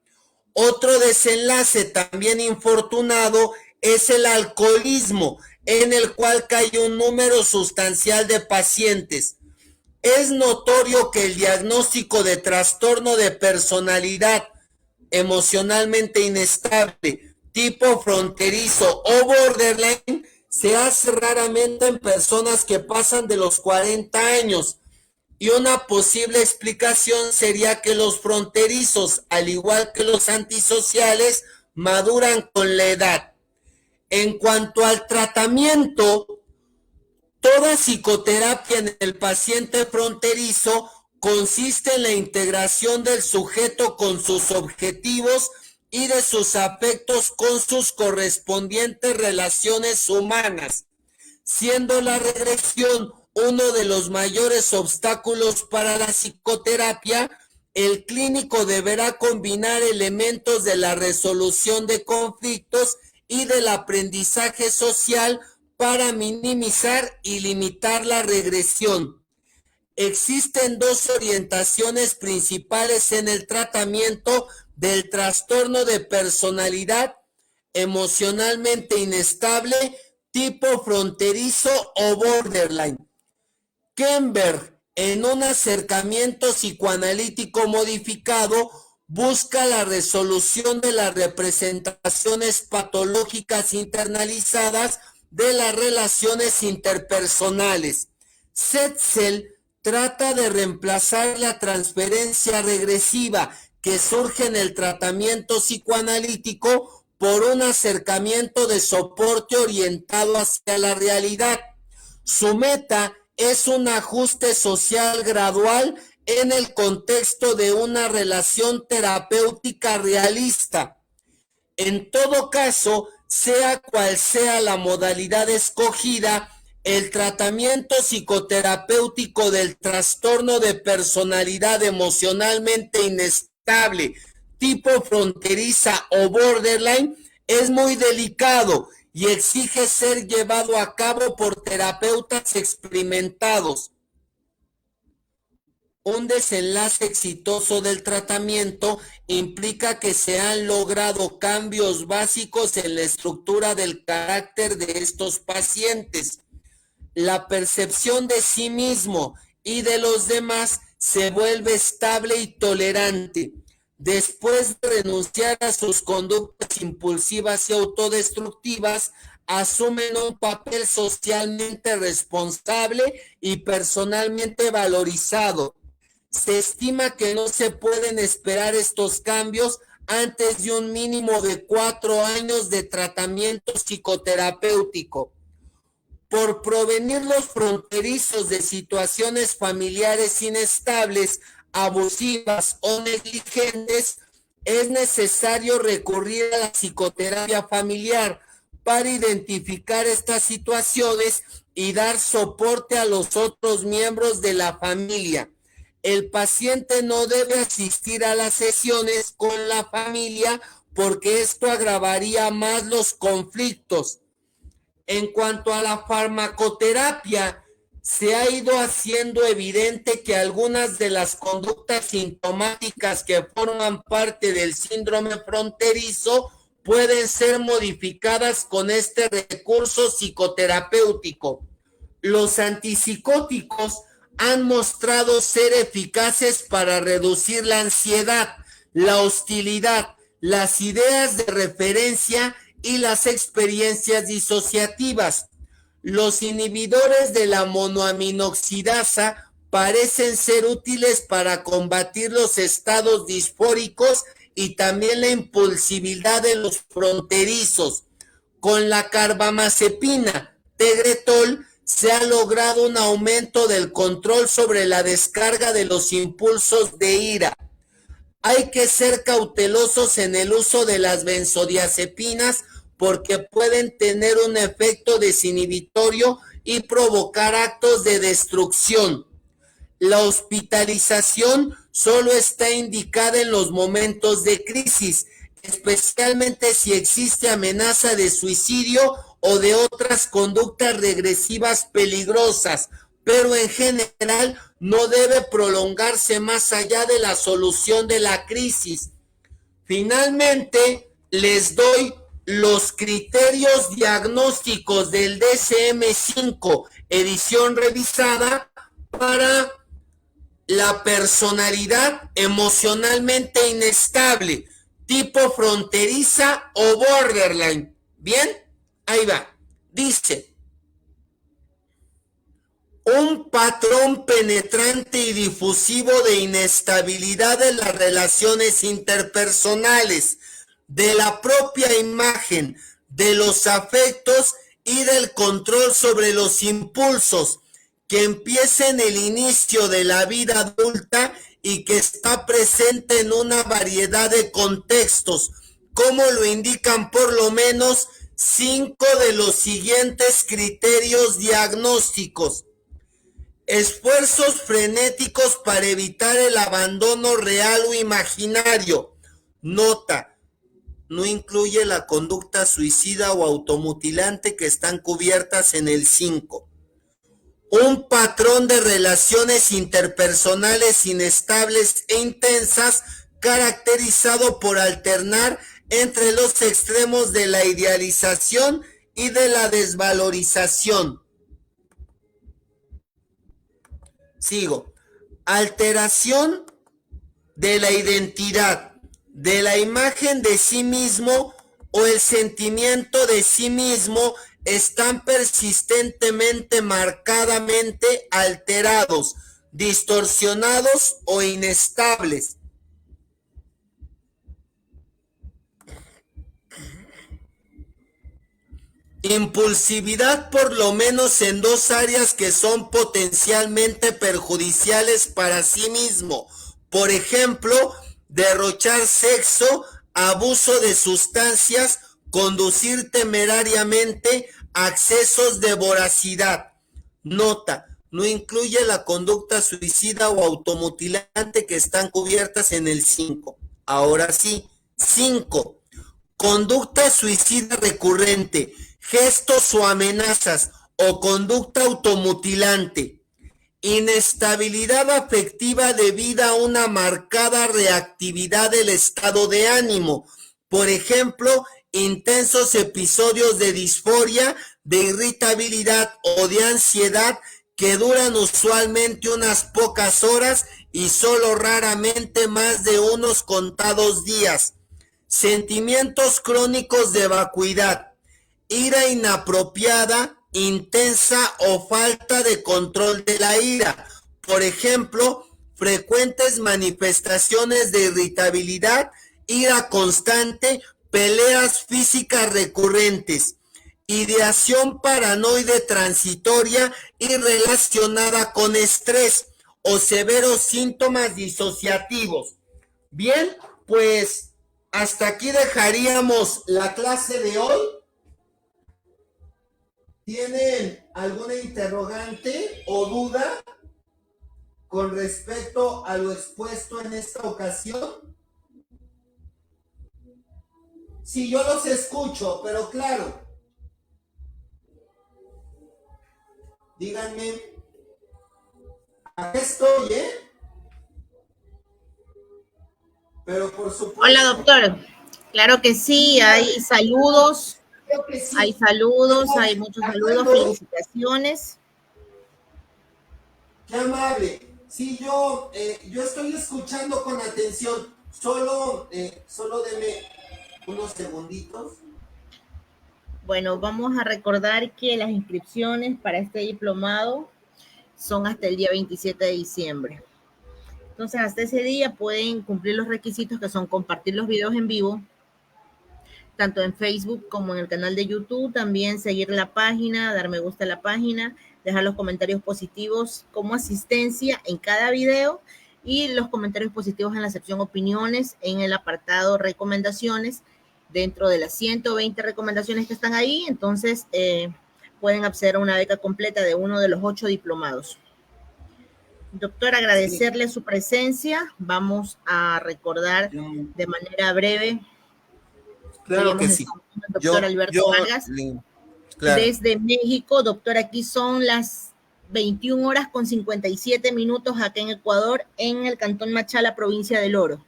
Otro desenlace también infortunado es el alcoholismo, en el cual cae un número sustancial de pacientes. Es notorio que el diagnóstico de trastorno de personalidad emocionalmente inestable, tipo fronterizo o borderline se hace raramente en personas que pasan de los 40 años. Y una posible explicación sería que los fronterizos, al igual que los antisociales, maduran con la edad. En cuanto al tratamiento, toda psicoterapia en el paciente fronterizo consiste en la integración del sujeto con sus objetivos y de sus afectos con sus correspondientes relaciones humanas, siendo la regresión uno de los mayores obstáculos para la psicoterapia. El clínico deberá combinar elementos de la resolución de conflictos y del aprendizaje social para minimizar y limitar la regresión. Existen dos orientaciones principales en el tratamiento del trastorno de personalidad emocionalmente inestable, tipo fronterizo o borderline. Kemper, en un acercamiento psicoanalítico modificado, busca la resolución de las representaciones patológicas internalizadas de las relaciones interpersonales. Setzel trata de reemplazar la transferencia regresiva que surge en el tratamiento psicoanalítico por un acercamiento de soporte orientado hacia la realidad. Su meta es un ajuste social gradual en el contexto de una relación terapéutica realista. En todo caso, sea cual sea la modalidad escogida, el tratamiento psicoterapéutico del trastorno de personalidad emocionalmente inestable, tipo fronteriza o borderline, es muy delicado y exige ser llevado a cabo por terapeutas experimentados. Un desenlace exitoso del tratamiento implica que se han logrado cambios básicos en la estructura del carácter de estos pacientes. La percepción de sí mismo y de los demás se vuelve estable y tolerante. Después de renunciar a sus conductas impulsivas y autodestructivas, asumen un papel socialmente responsable y personalmente valorizado. Se estima que no se pueden esperar estos cambios antes de un mínimo de 4 años de tratamiento psicoterapéutico. Por provenir los fronterizos de situaciones familiares inestables, abusivas o negligentes, es necesario recurrir a la psicoterapia familiar para identificar estas situaciones y dar soporte a los otros miembros de la familia. El paciente no debe asistir a las sesiones con la familia porque esto agravaría más los conflictos. En cuanto a la farmacoterapia, se ha ido haciendo evidente que algunas de las conductas sintomáticas que forman parte del síndrome fronterizo pueden ser modificadas con este recurso psicoterapéutico. Los antipsicóticos han mostrado ser eficaces para reducir la ansiedad, la hostilidad, las ideas de referencia y las experiencias disociativas. Los inhibidores de la monoaminoxidasa parecen ser útiles para combatir los estados disfóricos y también la impulsividad de los fronterizos. Con la carbamazepina, Tegretol, se ha logrado un aumento del control sobre la descarga de los impulsos de ira. Hay que ser cautelosos en el uso de las benzodiazepinas porque pueden tener un efecto desinhibitorio y provocar actos de destrucción. La hospitalización solo está indicada en los momentos de crisis, especialmente si existe amenaza de suicidio o de otras conductas regresivas peligrosas, pero en general no debe prolongarse más allá de la solución de la crisis. Finalmente, les doy los criterios diagnósticos del DSM-5, edición revisada, para la personalidad emocionalmente inestable, tipo fronteriza o borderline. ¿Bien? Ahí va. Dice, un patrón penetrante y difusivo de inestabilidad en las relaciones interpersonales, de la propia imagen, de los afectos y del control sobre los impulsos, que empieza en el inicio de la vida adulta y que está presente en una variedad de contextos, como lo indican por lo menos 5 de los siguientes criterios diagnósticos. Esfuerzos frenéticos para evitar el abandono real o imaginario. Nota, no incluye la conducta suicida o automutilante que están cubiertas en el 5. Un patrón de relaciones interpersonales inestables e intensas caracterizado por alternar entre los extremos de la idealización y de la desvalorización. Sigo. Alteración de la identidad, de la imagen de sí mismo o el sentimiento de sí mismo están persistentemente, marcadamente alterados, distorsionados o inestables. Impulsividad por lo menos en 2 áreas que son potencialmente perjudiciales para sí mismo. Por ejemplo, derrochar sexo, abuso de sustancias, conducir temerariamente, accesos de voracidad. Nota, no incluye la conducta suicida o automutilante que están cubiertas en el 5. Ahora sí, 5. Conducta suicida recurrente, gestos o amenazas o conducta automutilante. Inestabilidad afectiva debida a una marcada reactividad del estado de ánimo. Por ejemplo, intensos episodios de disforia, de irritabilidad o de ansiedad que duran usualmente unas pocas horas y solo raramente más de unos contados días. Sentimientos crónicos de vacuidad, ira inapropiada, intensa o falta de control de la ira. Por ejemplo, frecuentes manifestaciones de irritabilidad, ira constante, peleas físicas recurrentes. Ideación paranoide transitoria y relacionada con estrés o severos síntomas disociativos. Bien, pues hasta aquí dejaríamos la clase de hoy. ¿Tienen alguna interrogante o duda con respecto a lo expuesto en esta ocasión? Sí, yo los escucho, pero claro, díganme, aquí estoy, pero por supuesto. Hola, doctor. Claro que sí, hay saludos. Creo que sí. Hay saludos, hay muchos saludos, felicitaciones. Qué amable. Sí, yo estoy escuchando con atención. Solo deme unos segunditos. Bueno, vamos a recordar que las inscripciones para este diplomado son hasta el día 27 de diciembre. Entonces, hasta ese día pueden cumplir los requisitos que son compartir los videos en vivo, tanto en Facebook como en el canal de YouTube, también seguir la página, dar me gusta a la página, dejar los comentarios positivos como asistencia en cada video y los comentarios positivos en la sección opiniones en el apartado recomendaciones. Dentro de las 120 recomendaciones que están ahí, entonces pueden acceder a una beca completa de uno de los 8 diplomados. Doctor, agradecerle su presencia. Vamos a recordar de manera breve. Claro que sí. Doctor Alberto Vargas, claro. Desde México, doctor, aquí son las 21 horas con 57 minutos acá en Ecuador, en el Cantón Machala, provincia del Oro.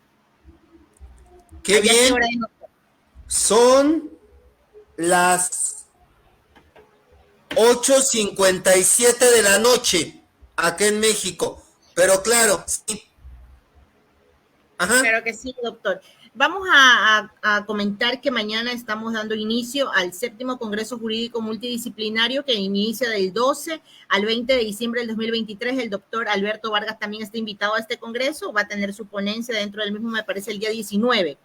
¡Qué bien! ¿Qué hora es, doctor? Son las 8:57 de la noche acá en México, pero claro, sí. Ajá. Claro que sí, doctor. Vamos a comentar que mañana estamos dando inicio al 7º Congreso Jurídico Multidisciplinario que inicia del 12 al 20 de diciembre del 2023. El doctor Alberto Vargas también está invitado a este congreso, va a tener su ponencia dentro del mismo, me parece, el día 19.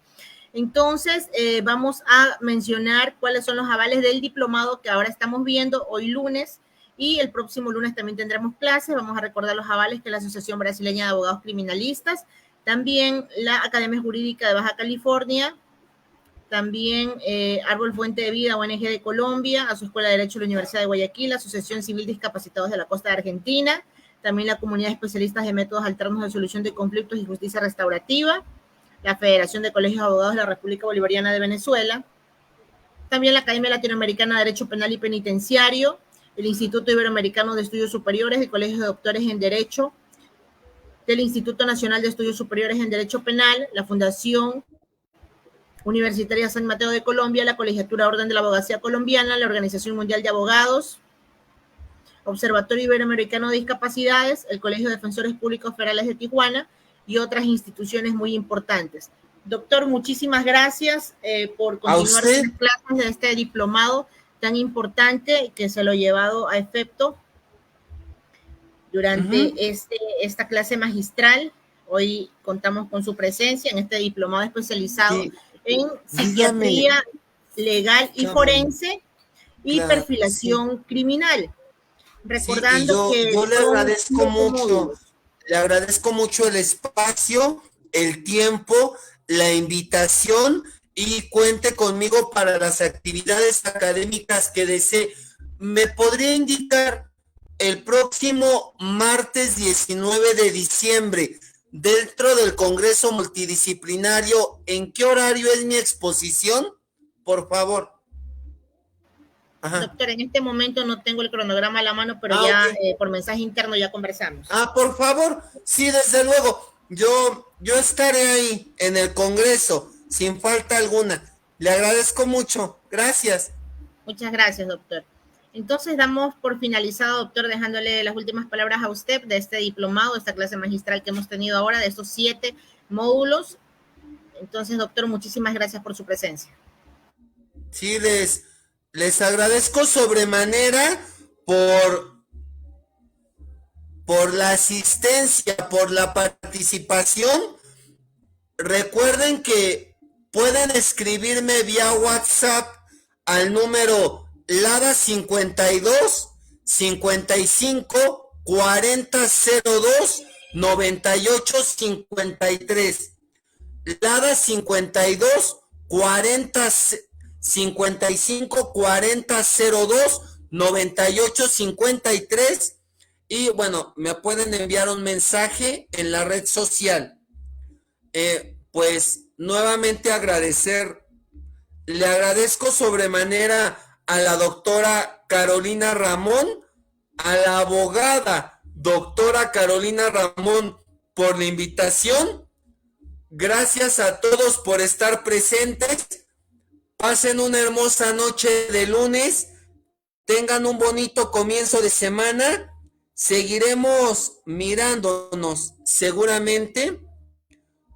Entonces, vamos a mencionar cuáles son los avales del diplomado que ahora estamos viendo hoy lunes, y el próximo lunes también tendremos clases. Vamos a recordar los avales que la Asociación Brasileña de Abogados Criminalistas, también la Academia Jurídica de Baja California, también Árbol Fuente de Vida, ONG de Colombia, a su Escuela de Derecho de la Universidad de Guayaquil, la Asociación Civil de Discapacitados de la Costa de Argentina, también la Comunidad de Especialistas de Métodos Alternos de Solución de Conflictos y Justicia Restaurativa, la Federación de Colegios de Abogados de la República Bolivariana de Venezuela, también la Academia Latinoamericana de Derecho Penal y Penitenciario, el Instituto Iberoamericano de Estudios Superiores, el Colegio de Doctores en Derecho, del Instituto Nacional de Estudios Superiores en Derecho Penal, la Fundación Universitaria San Mateo de Colombia, la Colegiatura Orden de la Abogacía Colombiana, la Organización Mundial de Abogados, Observatorio Iberoamericano de Discapacidades, el Colegio de Defensores Públicos Federales de Tijuana y otras instituciones muy importantes. Doctor, muchísimas gracias por continuar con las clases de este diplomado tan importante que se lo ha llevado a efecto durante esta clase magistral. Hoy contamos con su presencia en este diplomado especializado en psiquiatría legal y forense y perfilación criminal. Recordando que yo le agradezco mucho el espacio, el tiempo, la invitación, y cuente conmigo para las actividades académicas que desee. ¿Me podría indicar el próximo martes 19 de diciembre, dentro del Congreso Multidisciplinario, en qué horario es mi exposición? Por favor. Ajá. Doctor, en este momento no tengo el cronograma a la mano, pero por mensaje interno ya conversamos. Por favor, sí, desde luego. Yo estaré ahí en el Congreso, sin falta alguna. Le agradezco mucho. Gracias. Muchas gracias, doctor. Entonces damos por finalizado, doctor, dejándole las últimas palabras a usted de este diplomado, esta clase magistral que hemos tenido ahora, de estos 7 módulos. Entonces, doctor, muchísimas gracias por su presencia. Sí, les agradezco sobremanera por la asistencia, por la participación. Recuerden que pueden escribirme vía WhatsApp al número LADA 52 55 40 02 98 53. LADA 52 40 55 40 02 98 53. Y bueno, me pueden enviar un mensaje en la red social. Pues nuevamente le agradezco sobremanera a la doctora Carolina Ramón, a la abogada doctora Carolina Ramón, por la invitación. Gracias a todos por estar presentes. Pasen una hermosa noche de lunes. Tengan un bonito comienzo de semana. Seguiremos mirándonos seguramente.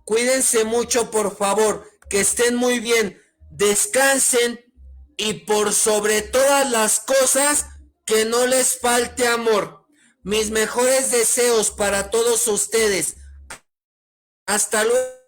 Cuídense mucho, por favor. Que estén muy bien. Descansen. Y por sobre todas las cosas, que no les falte amor. Mis mejores deseos para todos ustedes. Hasta luego.